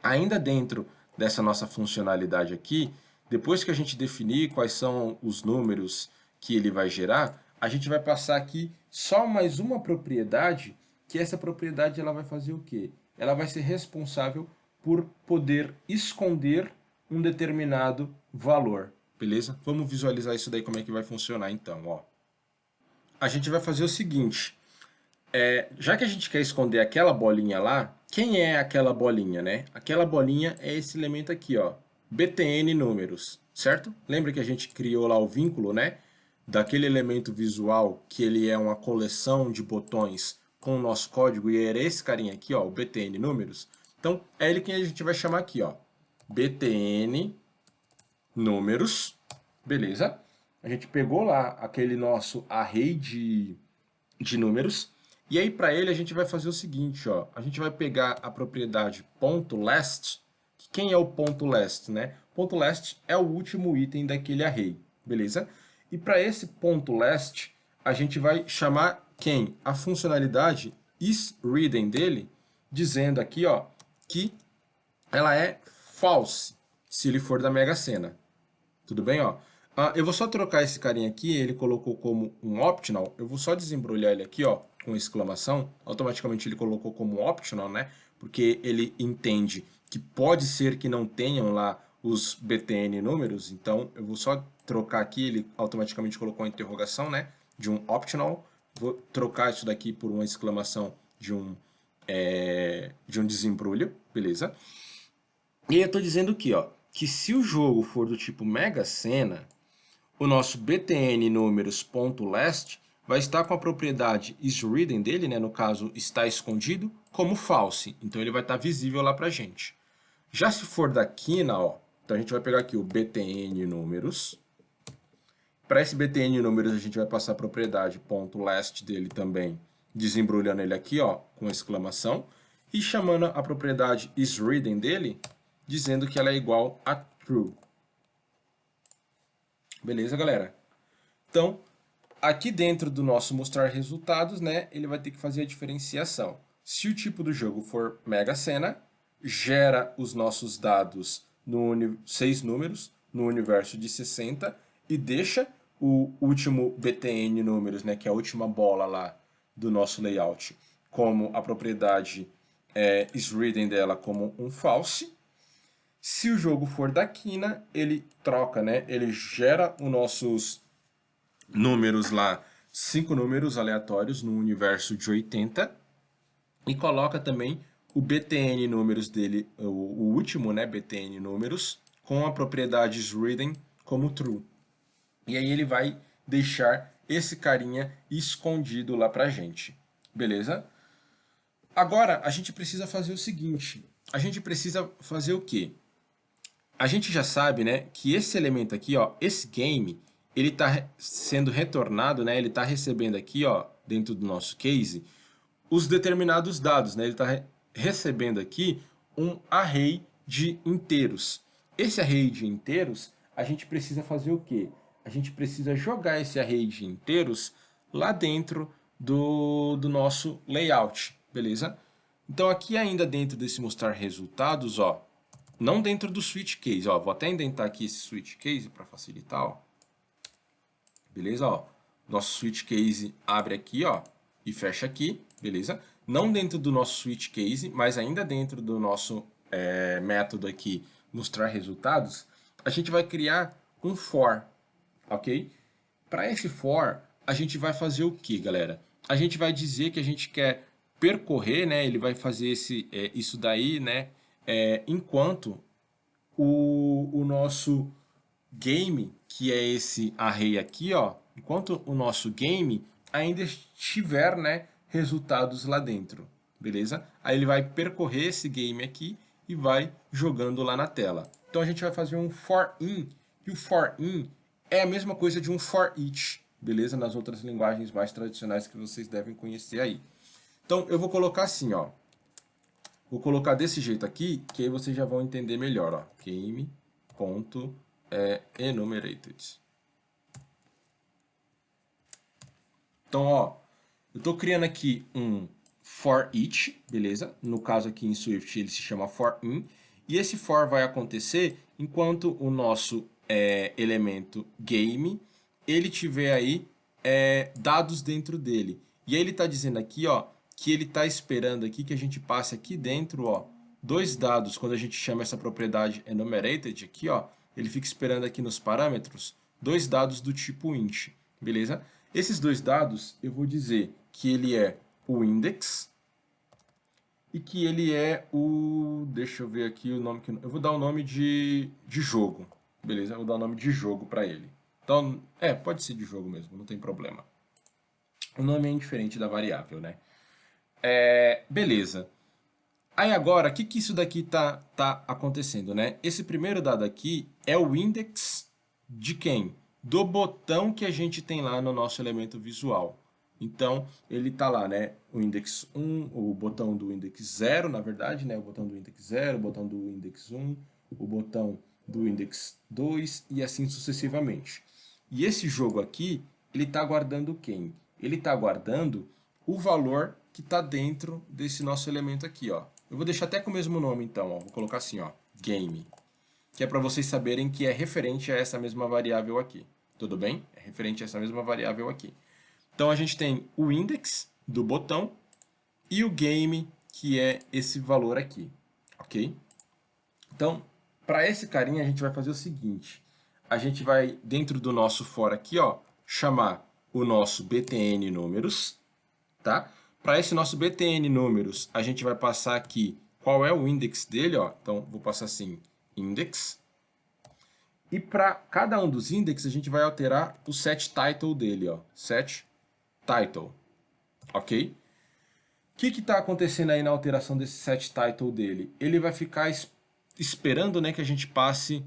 Ainda dentro dessa nossa funcionalidade aqui, depois que a gente definir quais são os números que ele vai gerar, a gente vai passar aqui só mais uma propriedade, que essa propriedade ela vai fazer o quê? Ela vai ser responsável por poder esconder um determinado valor, beleza? Vamos visualizar isso daí como é que vai funcionar então, ó. A gente vai fazer o seguinte, já que a gente quer esconder aquela bolinha lá, quem é aquela bolinha, né? Aquela bolinha é esse elemento aqui, ó, btn números, certo? Lembra que a gente criou lá o vínculo, né? Daquele elemento visual que ele é uma coleção de botões com o nosso código e era esse carinha aqui, ó, o btn números. Então, é ele que a gente vai chamar aqui, ó, btn números, beleza? A gente pegou lá aquele nosso array de números. E aí, para ele, a gente vai fazer o seguinte, ó. A gente vai pegar a propriedade .last. Quem é o .last, né? .last é o último item daquele array, beleza? E para esse .last, a gente vai chamar quem? A funcionalidade isReading dele, dizendo aqui, ó, que ela é false, se ele for da Mega Sena. Tudo bem, ó? Eu vou só trocar esse carinha aqui, ele colocou como um optional, eu vou só desembrulhar ele aqui, ó, com exclamação, automaticamente ele colocou como optional, né? Porque ele entende que pode ser que não tenham lá os btn números, então eu vou só trocar aqui, ele automaticamente colocou a interrogação, né? De um optional, vou trocar isso daqui por uma exclamação de um desembrulho, beleza? E aí eu estou dizendo aqui, ó, que se o jogo for do tipo Mega Sena, o nosso btn números.last vai estar com a propriedade isReading dele, né, no caso está escondido, como false. Então ele vai estar visível lá para a gente. Já se for da quina, ó, então a gente vai pegar aqui o btn números. Para esse btn números a gente vai passar a propriedade .last dele também, desembrulhando ele aqui, ó, com exclamação, e chamando a propriedade isReading dele, dizendo que ela é igual a true. Beleza, galera? Então, aqui dentro do nosso mostrar resultados, né, ele vai ter que fazer a diferenciação. Se o tipo do jogo for Mega Sena, gera os nossos dados no 6 números no universo de 60 e deixa o último btn números, né, que é a última bola lá do nosso layout, como a propriedade isReading dela como um false. Se o jogo for da quina, ele troca, né? Ele gera os nossos números lá, 5 números aleatórios no universo de 80 e coloca também o btn números dele, o último, né, btn números, com a propriedade isReading como true. E aí ele vai deixar esse carinha escondido lá pra gente. Beleza? Agora a gente precisa fazer o seguinte, a gente precisa fazer o quê? A gente já sabe, né, que esse elemento aqui, ó, esse game, ele está sendo retornado, né, ele está recebendo aqui, ó, dentro do nosso case, os determinados dados, né, ele está recebendo aqui um array de inteiros. Esse array de inteiros, a gente precisa fazer o quê? A gente precisa jogar esse array de inteiros lá dentro do nosso layout, beleza? Então aqui ainda dentro desse mostrar resultados, ó, não dentro do switch case, ó, vou até indentar aqui esse switch case para facilitar, ó. Beleza, ó. Nosso switch case abre aqui, ó, e fecha aqui, beleza? Não dentro do nosso switch case, mas ainda dentro do nosso método aqui mostrar resultados, a gente vai criar um for, ok? Para esse for, a gente vai fazer o que, galera? A gente vai dizer que a gente quer percorrer, né? Ele vai fazer isso daí, né? Enquanto o nosso game, que é esse array aqui, ó, enquanto o nosso game ainda estiver, né, resultados lá dentro, beleza? Aí ele vai percorrer esse game aqui e vai jogando lá na tela. Então a gente vai fazer um for in, e o for in é a mesma coisa de um for each, beleza? Nas outras linguagens mais tradicionais que vocês devem conhecer aí. Então eu vou colocar assim, ó. Vou colocar desse jeito aqui, que aí vocês já vão entender melhor, ó. Game.enumerated. Então, ó, eu estou criando aqui um for each, beleza? No caso aqui em Swift ele se chama for in. E esse for vai acontecer enquanto o nosso elemento game, ele tiver aí dados dentro dele. E aí ele está dizendo aqui, ó, que ele está esperando aqui que a gente passe aqui dentro, ó, dois dados. Quando a gente chama essa propriedade enumerated aqui, ó, ele fica esperando aqui nos parâmetros dois dados do tipo int, beleza? Esses dois dados eu vou dizer que ele é o index e que ele é o... Deixa eu ver aqui o nome que eu vou dar o nome de jogo, beleza? Eu vou dar o nome de jogo para ele. Então, pode ser de jogo mesmo, não tem problema. O nome é indiferente da variável, né? Beleza. Aí agora, o que isso daqui tá acontecendo, né? Esse primeiro dado aqui é o index de quem? Do botão que a gente tem lá no nosso elemento visual. Então, ele está lá, né? O index 1, o botão do index 0, na verdade, né? O botão do index 0, o botão do index 1, o botão do index 2 e assim sucessivamente. E esse jogo aqui, ele está guardando quem? Ele está guardando o valor que está dentro desse nosso elemento aqui, ó. Eu vou deixar até com o mesmo nome, então, ó. Vou colocar assim, ó, game, que é para vocês saberem que é referente a essa mesma variável aqui. Tudo bem? É referente a essa mesma variável aqui. Então, a gente tem o index do botão e o game, que é esse valor aqui, ok? Então, para esse carinha, a gente vai fazer o seguinte. A gente vai, dentro do nosso for aqui, ó, chamar o nosso btn números, tá? Para esse nosso btn números, a gente vai passar aqui qual é o index dele, ó. Então, vou passar assim, index. E para cada um dos index, a gente vai alterar o set title dele, ó. Set title, ok? O que está acontecendo aí na alteração desse set title dele? Ele vai ficar esperando, né, que a gente passe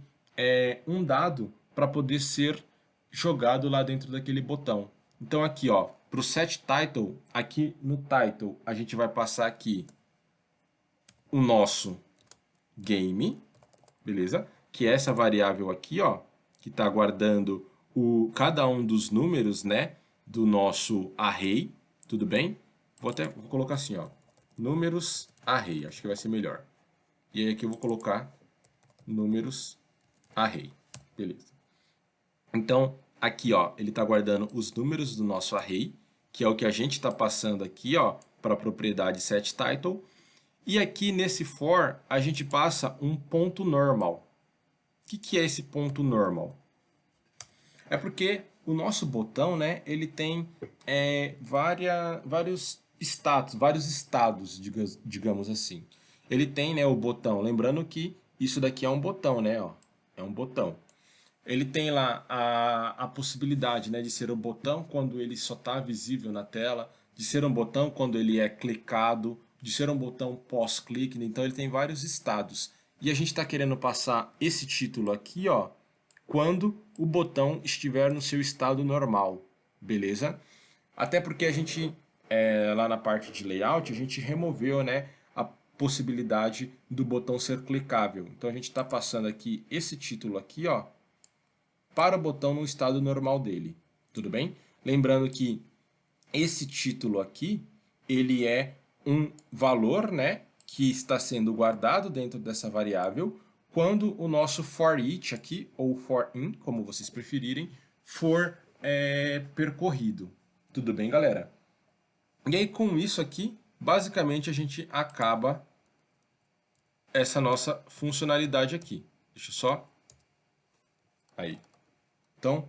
um dado para poder ser jogado lá dentro daquele botão. Então aqui, ó, para o set title, aqui no title, a gente vai passar aqui o nosso game, beleza? Que é essa variável aqui, ó, que está guardando cada um dos números, né, do nosso array, tudo bem? Vou colocar assim, ó, números array, acho que vai ser melhor. E aí aqui eu vou colocar números array, beleza? Então, aqui, ó, ele está guardando os números do nosso array, que é o que a gente está passando aqui, ó, para a propriedade setTitle. E aqui nesse for, a gente passa um ponto normal. O que é esse ponto normal? É porque o nosso botão, né, ele tem vários estados, digamos assim. Ele tem, né, o botão, lembrando que isso daqui é um botão, né, ó, é um botão. Ele tem lá a possibilidade, né, de ser um botão quando ele só está visível na tela, de ser um botão quando ele é clicado, de ser um botão pós-clique, então ele tem vários estados. E a gente está querendo passar esse título aqui, ó, quando o botão estiver no seu estado normal, beleza? Até porque a gente, lá na parte de layout, a gente removeu, né, a possibilidade do botão ser clicável. Então a gente está passando aqui esse título aqui, ó, para o botão no estado normal dele, tudo bem? Lembrando que esse título aqui, ele é um valor, né, que está sendo guardado dentro dessa variável quando o nosso for each aqui, ou for in, como vocês preferirem, for percorrido. Tudo bem, galera? E aí, com isso aqui, basicamente a gente acaba essa nossa funcionalidade aqui. Deixa eu só... Aí. Então,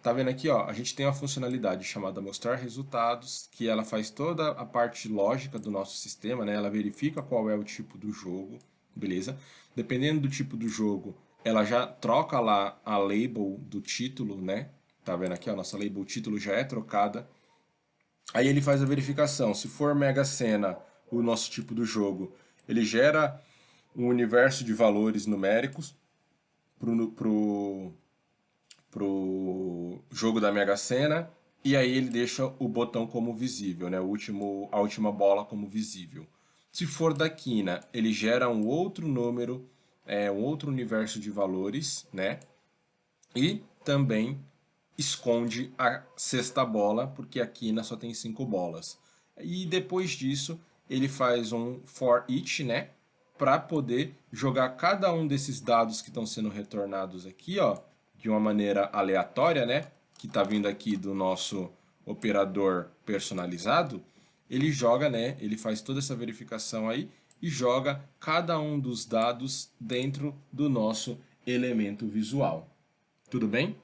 tá vendo aqui, ó, a gente tem uma funcionalidade chamada mostrar resultados, que ela faz toda a parte lógica do nosso sistema, né? Ela verifica qual é o tipo do jogo, beleza? Dependendo do tipo do jogo, ela já troca lá a label do título, né? Tá vendo aqui, a nossa label título já é trocada. Aí ele faz a verificação. Se for Mega Sena, o nosso tipo do jogo, ele gera um universo de valores numéricos pro jogo da Mega Sena. E aí ele deixa o botão como visível, né? A última bola como visível. Se for da quina, ele gera um outro número, um outro universo de valores, né? E também esconde a sexta bola, porque a quina só tem 5 bolas. E depois disso, ele faz um for each, né? Para poder jogar cada um desses dados que estão sendo retornados aqui, ó, de uma maneira aleatória, né? Que está vindo aqui do nosso operador personalizado. Ele joga, né? Ele faz toda essa verificação aí e joga cada um dos dados dentro do nosso elemento visual. Tudo bem?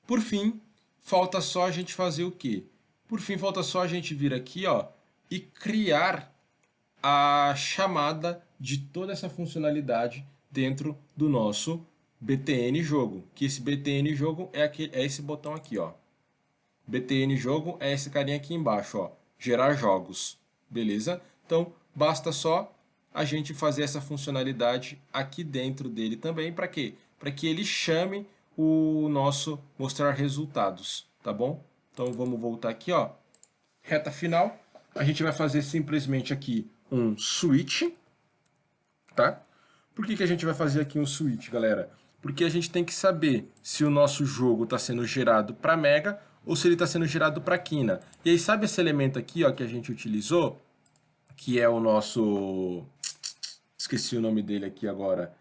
Por fim, falta só a gente fazer o quê? Por fim, falta só a gente vir aqui, ó, e criar a chamada de toda essa funcionalidade dentro do nosso BTN jogo. Que esse BTN jogo é esse botão aqui, ó. BTN jogo é esse carinha aqui embaixo, ó, gerar jogos. Beleza? Então, basta só a gente fazer essa funcionalidade aqui dentro dele também, para quê? Para que ele chame o nosso mostrar resultados, tá bom? Então vamos voltar aqui, ó. Reta final, a gente vai fazer simplesmente aqui um switch, tá? Por que a gente vai fazer aqui um switch, galera? Porque a gente tem que saber se o nosso jogo está sendo gerado para Mega ou se ele está sendo gerado para Quina. E aí sabe esse elemento aqui, ó, que a gente utilizou, que é o nosso... Esqueci o nome dele aqui agora.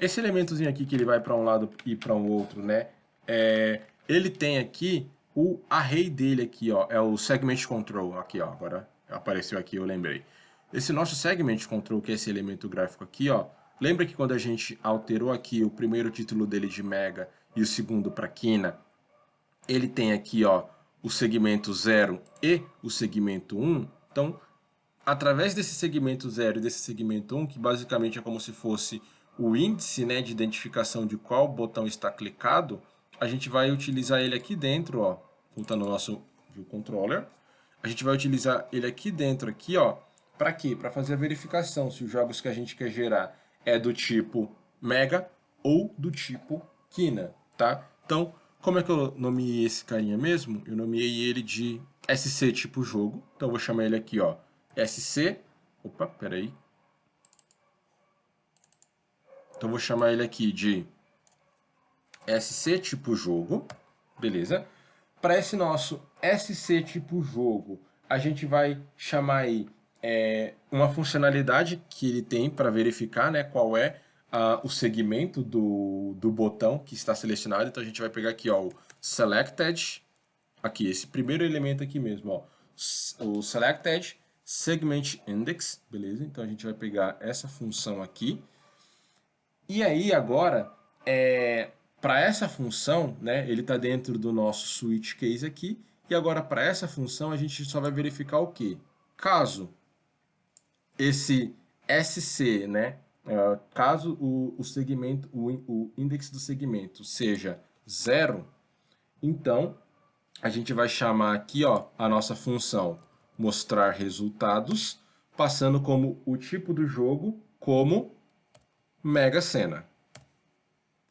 Esse elementozinho aqui que ele vai para um lado e para um outro, né? Ele tem aqui o array dele aqui, ó, é o segment control aqui, ó. Agora apareceu aqui, eu lembrei. Esse nosso segment control, que é esse elemento gráfico aqui, ó. Lembra que quando a gente alterou aqui o primeiro título dele de Mega e o segundo para Quina, ele tem aqui, ó, o segmento 0 e o segmento 1. Então, através desse segmento 0 e desse segmento 1, que basicamente é como se fosse o índice, né, de identificação de qual botão está clicado, a gente vai utilizar ele aqui dentro, ó, voltando ao nosso View Controller, a gente vai utilizar ele aqui dentro, aqui, ó, para quê? Para fazer a verificação se os jogos que a gente quer gerar é do tipo Mega ou do tipo Quina, tá? Então, como é que eu nomeei esse carinha mesmo? Eu nomeei ele de SC tipo jogo, então eu vou chamar ele aqui, ó, SC, opa, peraí. Então eu vou chamar ele aqui de SC tipo jogo, beleza? Para esse nosso SC tipo jogo, a gente vai chamar aí uma funcionalidade que ele tem para verificar, né, qual é o segmento do botão que está selecionado. Então a gente vai pegar aqui, ó, o selected, aqui, esse primeiro elemento aqui mesmo, ó, o selected segment index, beleza? Então a gente vai pegar essa função aqui. E aí agora, para essa função, né, ele está dentro do nosso switch case aqui. E agora para essa função a gente só vai verificar o quê? Caso esse SC, né, caso o segmento, o índice do segmento seja 0, então a gente vai chamar aqui, ó, a nossa função mostrar resultados, passando como o tipo do jogo como Mega Sena.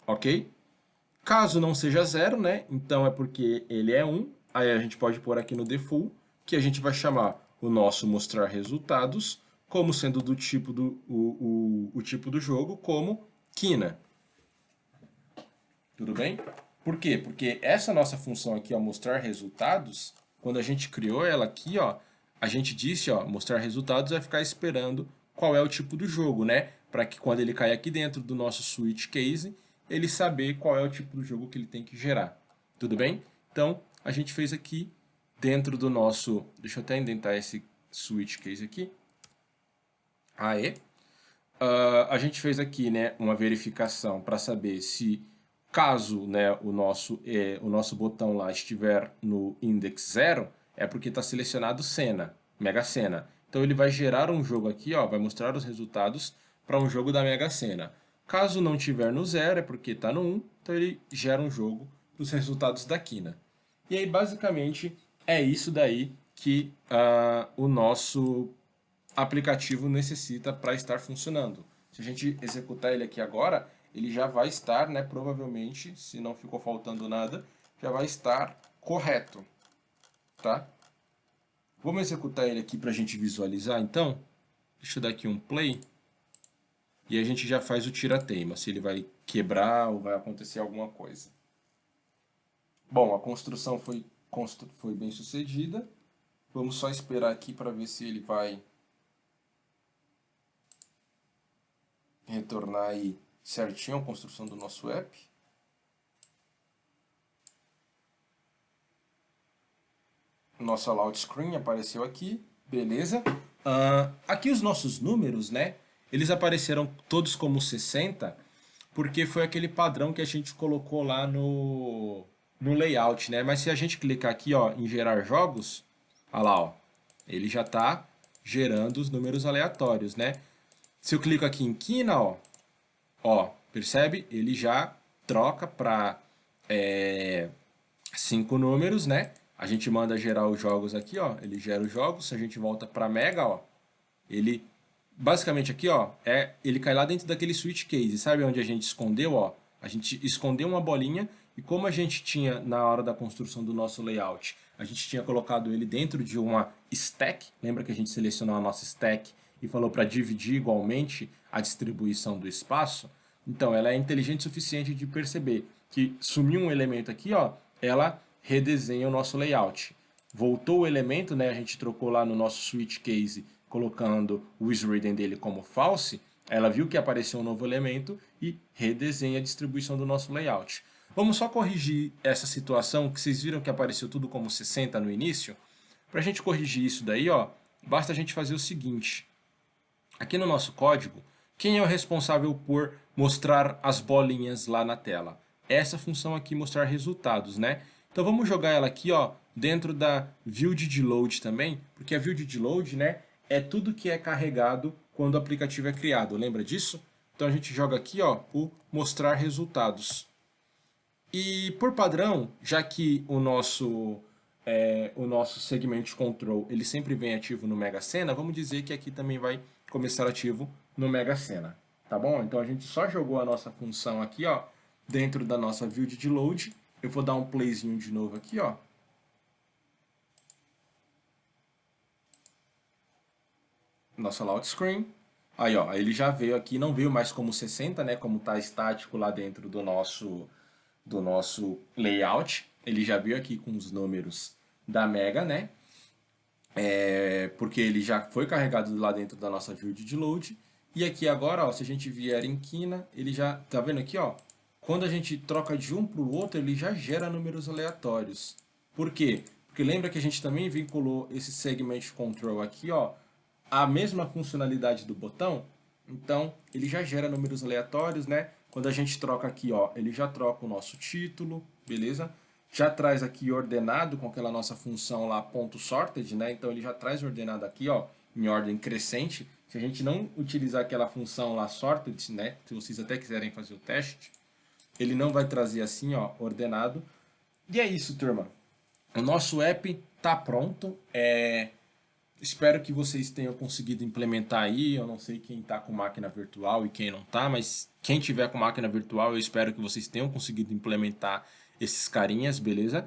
Ok? Caso não seja 0, né? Então é porque ele é 1. Aí a gente pode pôr aqui no default, que a gente vai chamar o nosso mostrar resultados como sendo do tipo o tipo do jogo como Quina. Tudo bem? Por quê? Porque essa nossa função aqui, ó, mostrar resultados, quando a gente criou ela aqui, ó, a gente disse, ó, mostrar resultados vai ficar esperando qual é o tipo do jogo, né? Para que quando ele cair aqui dentro do nosso switch case, ele saber qual é o tipo do jogo que ele tem que gerar. Tudo bem? Então, a gente fez aqui dentro do nosso... Deixa eu até indentar esse switch case aqui. Aê. A gente fez aqui, né, uma verificação para saber se caso, né, o nosso botão lá estiver no index 0, é porque está selecionado Sena, Mega Sena. Então ele vai gerar um jogo aqui, ó, vai mostrar os resultados para um jogo da Mega Sena. Caso não tiver no 0, é porque está no 1, então ele gera um jogo dos resultados da quina. E aí, basicamente, é isso daí que o nosso aplicativo necessita para estar funcionando. Se a gente executar ele aqui agora, ele já vai estar, né, provavelmente, se não ficou faltando nada, já vai estar correto, tá? Vamos executar ele aqui para a gente visualizar, então. Deixa eu dar aqui um play. E a gente já faz o tira-teima, se ele vai quebrar ou vai acontecer alguma coisa. Bom, a construção foi bem sucedida. Vamos só esperar aqui para ver se ele vai retornar aí certinho a construção do nosso app. Nossa load screen apareceu aqui, beleza. Aqui os nossos números, né? Eles apareceram todos como 60, porque foi aquele padrão que a gente colocou lá no layout, né? Mas se a gente clicar aqui, ó, em gerar jogos, olha lá, ó, ele já está gerando os números aleatórios, né? Se eu clico aqui em quina, ó, percebe? Ele já troca para 5 números, né? A gente manda gerar os jogos aqui, ó, ele gera os jogos. Se a gente volta para Mega, ó, ele basicamente aqui, ó, ele cai lá dentro daquele switch case, sabe onde a gente escondeu, ó? A gente escondeu uma bolinha e como a gente tinha na hora da construção do nosso layout, a gente tinha colocado ele dentro de uma stack. Lembra que a gente selecionou a nossa stack e falou para dividir igualmente a distribuição do espaço? Então, ela é inteligente o suficiente de perceber que sumiu um elemento aqui, ó, ela redesenha o nosso layout. Voltou o elemento, né, a gente trocou lá no nosso switch case, colocando o isReading dele como false, ela viu que apareceu um novo elemento e redesenha a distribuição do nosso layout. Vamos só corrigir essa situação, que vocês viram que apareceu tudo como 60 no início. Para a gente corrigir isso daí, ó, basta a gente fazer o seguinte. Aqui no nosso código, quem é o responsável por mostrar as bolinhas lá na tela? Essa função aqui, mostrar resultados, né? Então vamos jogar ela aqui, ó, dentro da view de load também, porque a view de load, né, é tudo que é carregado quando o aplicativo é criado. Lembra disso? Então a gente joga aqui, ó, o mostrar resultados. E por padrão, já que o nosso segment control ele sempre vem ativo no Mega Sena, vamos dizer que aqui também vai começar ativo no Mega Sena, tá bom? Então a gente só jogou a nossa função aqui, ó, dentro da nossa view de load. Eu vou dar um playzinho de novo aqui, ó. Nossa load screen. Aí, ó, ele já veio aqui, não veio mais como 60, né, como tá estático lá dentro do nosso layout. Ele já veio aqui com os números da Mega, né? Porque ele já foi carregado lá dentro da nossa view de load. E aqui agora, ó, se a gente vier em quina, ele já, tá vendo aqui, ó? Quando a gente troca de um para o outro, ele já gera números aleatórios. Por quê? Porque lembra que a gente também vinculou esse segment control aqui, ó, a mesma funcionalidade do botão. Então, ele já gera números aleatórios, né? Quando a gente troca aqui, ó, ele já troca o nosso título, beleza? Já traz aqui ordenado com aquela nossa função lá, .sorted, né? Então, ele já traz ordenado aqui, ó, em ordem crescente. Se a gente não utilizar aquela função lá, sorted, né? Se vocês até quiserem fazer o teste, ele não vai trazer assim, ó, ordenado. E é isso, turma. O nosso app tá pronto. Espero que vocês tenham conseguido implementar aí. Eu não sei quem está com máquina virtual e quem não está, mas quem tiver com máquina virtual, eu espero que vocês tenham conseguido implementar esses carinhas, beleza?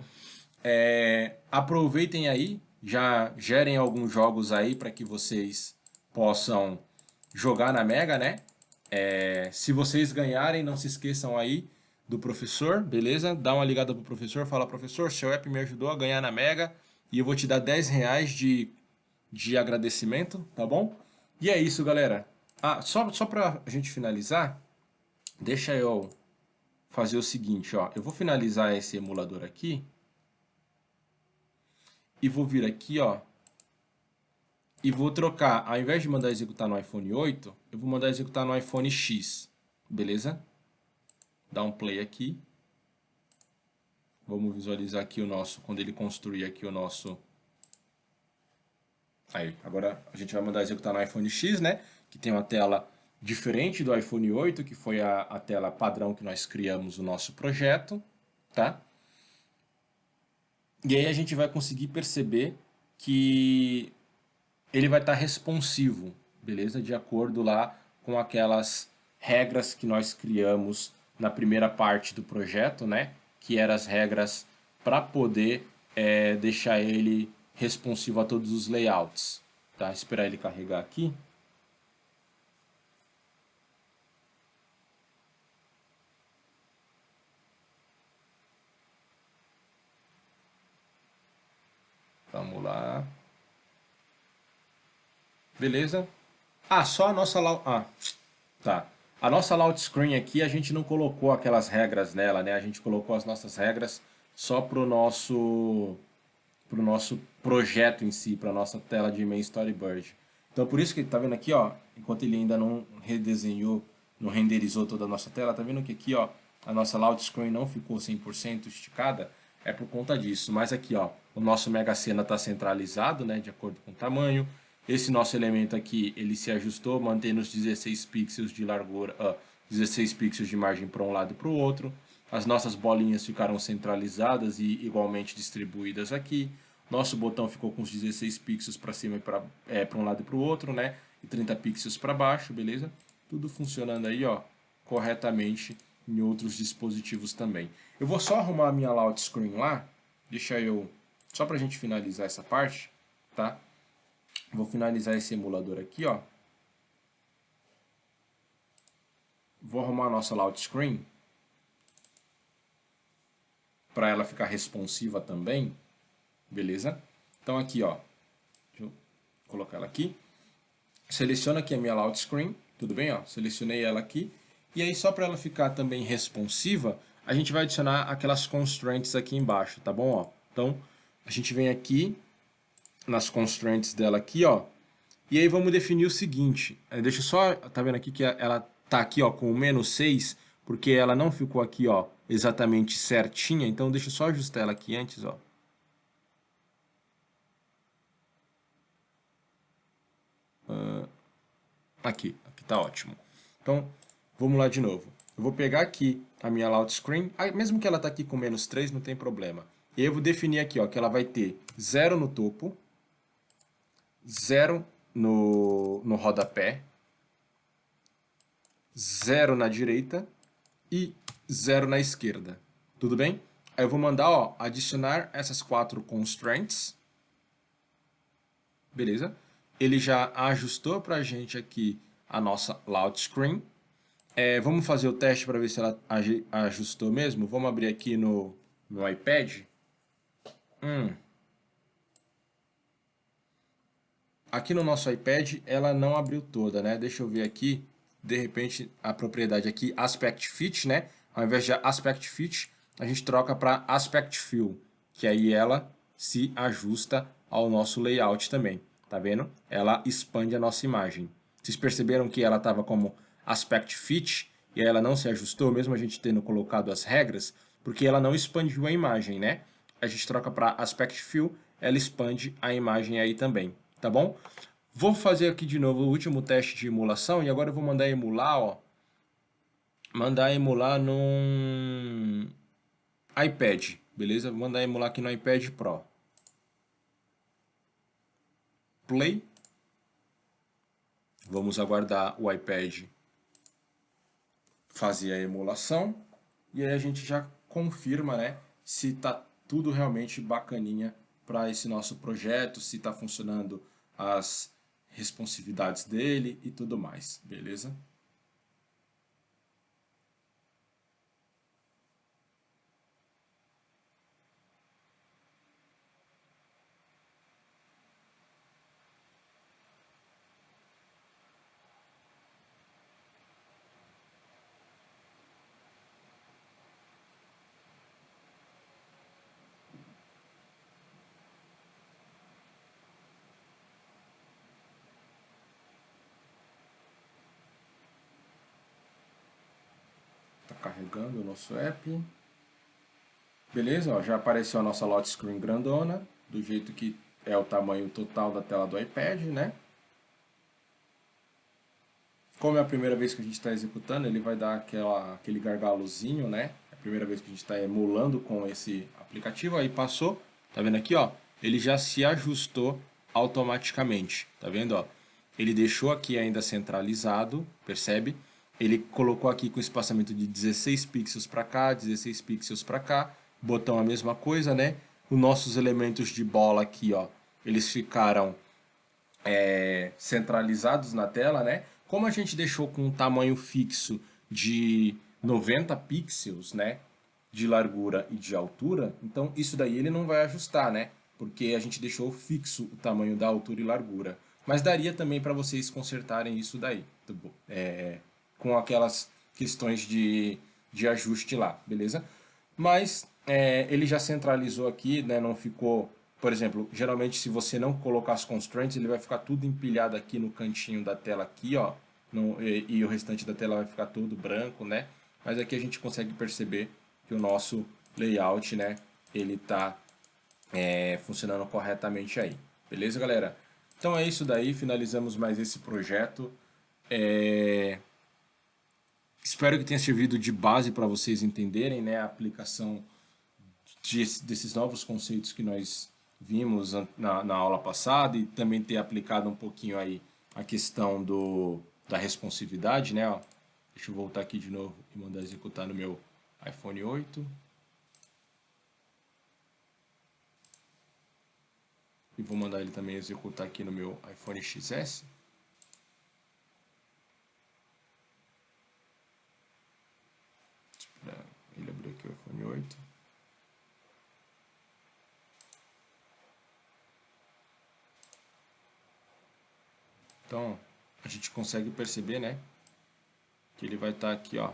Aproveitem aí, já gerem alguns jogos aí para que vocês possam jogar na Mega, né? Se vocês ganharem, não se esqueçam aí do professor, beleza? Dá uma ligada pro professor, fala, professor, seu app me ajudou a ganhar na Mega e eu vou te dar R$ 10 de agradecimento, tá bom? E é isso, galera. Só pra gente finalizar, deixa eu fazer o seguinte, ó. Eu vou finalizar esse emulador aqui e vou vir aqui, ó, e vou trocar, ao invés de mandar executar no iPhone 8, eu vou mandar executar no iPhone X, beleza? Dá um play aqui. Vamos visualizar aqui o nosso, quando ele construir aqui o nosso... Aí, agora a gente vai mandar executar no iPhone X, né? Que tem uma tela diferente do iPhone 8, que foi a tela padrão que nós criamos o nosso projeto, tá? E aí a gente vai conseguir perceber que ele vai estar responsivo, beleza? De acordo lá com aquelas regras que nós criamos na primeira parte do projeto, né? Que eram as regras para poder deixar ele responsivo a todos os layouts, tá? Esperar ele carregar aqui. Vamos lá. Beleza? Ah, só a nossa tá. A nossa layout screen aqui a gente não colocou aquelas regras nela, né? A gente colocou as nossas regras só pro nosso projeto em si, para nossa tela de main storyboard. Então por isso que tá vendo aqui, ó, enquanto ele ainda não redesenhou, não renderizou toda a nossa tela, tá vendo que aqui, ó, a nossa layout screen não ficou 100% esticada, é por conta disso. Mas aqui, ó, o nosso Mega Sena está centralizado, né, de acordo com o tamanho. Esse nosso elemento aqui, ele se ajustou, mantendo os 16 pixels de largura, 16 pixels de margem para um lado e para o outro. As nossas bolinhas ficaram centralizadas e igualmente distribuídas aqui. Nosso botão ficou com os 16 pixels para cima e para um lado e para o outro, né? E 30 pixels para baixo, beleza? Tudo funcionando aí, ó, corretamente em outros dispositivos também. Eu vou só arrumar a minha layout screen lá, deixa eu, só para a gente finalizar essa parte, tá? Vou finalizar esse emulador aqui, ó. Vou arrumar a nossa layout screen para ela ficar responsiva também, beleza? Então aqui, ó, deixa eu colocar ela aqui. Seleciono aqui a minha layout screen, tudo bem, ó? Selecionei ela aqui. E aí só para ela ficar também responsiva, a gente vai adicionar aquelas constraints aqui embaixo, tá bom, ó? Então, a gente vem aqui nas constraints dela aqui, ó. E aí vamos definir o seguinte, deixa eu só, tá vendo aqui que ela tá aqui, ó, com o -6, porque ela não ficou aqui, ó, exatamente certinha, então deixa eu só ajustar ela aqui antes, ó. Aqui tá ótimo. Então, vamos lá de novo. Eu vou pegar aqui a minha layout screen, mesmo que ela tá aqui com -3, não tem problema. E aí eu vou definir aqui, ó, que ela vai ter 0 no topo, 0 no rodapé, 0 na direita e 0 na esquerda. Tudo bem? Aí eu vou mandar, ó, adicionar essas 4 constraints. Beleza? Ele já ajustou pra gente aqui a nossa layout screen. Vamos fazer o teste para ver se ela ajustou mesmo. Vamos abrir aqui no iPad. Aqui no nosso iPad ela não abriu toda, né? Deixa eu ver aqui. De repente a propriedade aqui, Aspect Fit, né? Ao invés de Aspect Fit, a gente troca para Aspect Fill, que aí ela se ajusta ao nosso layout também. Tá vendo? Ela expande a nossa imagem. Vocês perceberam que ela estava como Aspect Fit e aí ela não se ajustou, mesmo a gente tendo colocado as regras, porque ela não expandiu a imagem, né? A gente troca para Aspect Fill, ela expande a imagem aí também, tá bom? Vou fazer aqui de novo o último teste de emulação e agora eu vou mandar emular, ó. Mandar emular num iPad, beleza? Vou mandar emular aqui no iPad Pro. Play. Vamos aguardar o iPad fazer a emulação e aí a gente já confirma, né, se tá tudo realmente bacaninha para esse nosso projeto, se está funcionando as responsividades dele e tudo mais, beleza? Tá carregando o nosso app. Beleza, ó, já apareceu a nossa lock screen grandona, do jeito que é o tamanho total da tela do iPad, né? Como é a primeira vez que a gente está executando, ele vai dar aquele gargalozinho, né? É a primeira vez que a gente está emulando com esse aplicativo, aí passou, tá vendo aqui, ó? Ele já se ajustou automaticamente, tá vendo, ó? Ele deixou aqui ainda centralizado, percebe? Ele colocou aqui com espaçamento de 16 pixels para cá, 16 pixels para cá, botão a mesma coisa, né? Os nossos elementos de bola aqui, ó, eles ficaram centralizados na tela, né? Como a gente deixou com um tamanho fixo de 90 pixels, né? De largura e de altura, então isso daí ele não vai ajustar, né? Porque a gente deixou fixo o tamanho da altura e largura. Mas daria também para vocês consertarem isso daí, com aquelas questões de ajuste lá, beleza? Mas ele já centralizou aqui, né? Não ficou, por exemplo, geralmente se você não colocar as constraints, ele vai ficar tudo empilhado aqui no cantinho da tela aqui, ó, e o restante da tela vai ficar todo branco, né? Mas aqui a gente consegue perceber que o nosso layout, né, ele tá funcionando corretamente aí. Beleza, galera? Então é isso daí, finalizamos mais esse projeto. Espero que tenha servido de base para vocês entenderem, né, a aplicação desses novos conceitos que nós vimos na aula passada e também ter aplicado um pouquinho aí a questão da responsividade, né? Ó. Deixa eu voltar aqui de novo e mandar executar no meu iPhone 8. E vou mandar ele também executar aqui no meu iPhone XS. Esperar ele abrir aqui o iPhone 8. Então, a gente consegue perceber, né, que ele vai estar aqui, ó,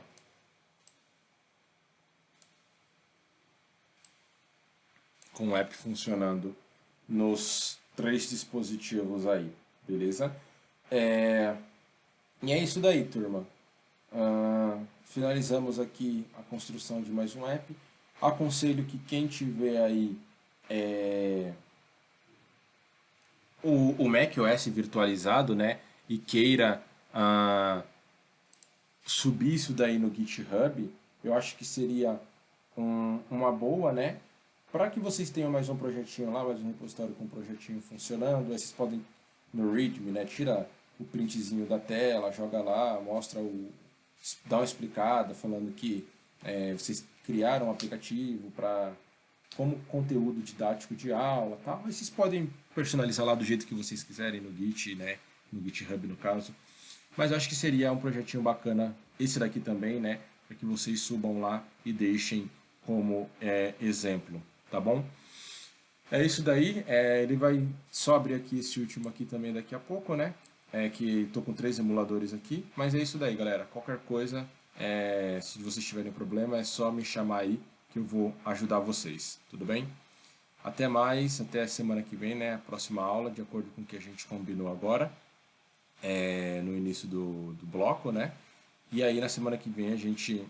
com o app funcionando nos 3 dispositivos aí, beleza? E é isso daí, turma. Finalizamos aqui a construção de mais um app. Aconselho que quem tiver aí o macOS virtualizado, né, e queira subir isso daí no GitHub, eu acho que seria uma boa, né, para que vocês tenham mais um projetinho lá, mais um repositório com um projetinho funcionando. Aí vocês podem no README, né, tira o printzinho da tela, joga lá, mostra dá uma explicada falando que vocês criaram um aplicativo para como conteúdo didático de aula, tal. Aí vocês podem personalizar lá do jeito que vocês quiserem no Git, né, no GitHub no caso. Mas eu acho que seria um projetinho bacana esse daqui também, né, para que vocês subam lá e deixem como exemplo, tá bom? É isso daí, ele vai só abrir aqui esse último aqui também daqui a pouco, né? Que estou com 3 emuladores aqui, mas é isso daí, galera. Qualquer coisa, se vocês tiverem problema, é só me chamar aí que eu vou ajudar vocês, tudo bem? Até mais, até a semana que vem, né? A próxima aula, de acordo com o que a gente combinou agora, no início do bloco, né? E aí na semana que vem a gente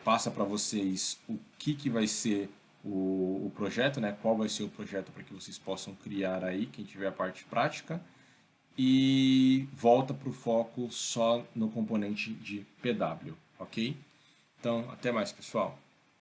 passa para vocês o que vai ser o projeto, né? Qual vai ser o projeto para que vocês possam criar aí, quem tiver a parte prática, e volta para o foco só no componente de PW, ok? Então, até mais, pessoal.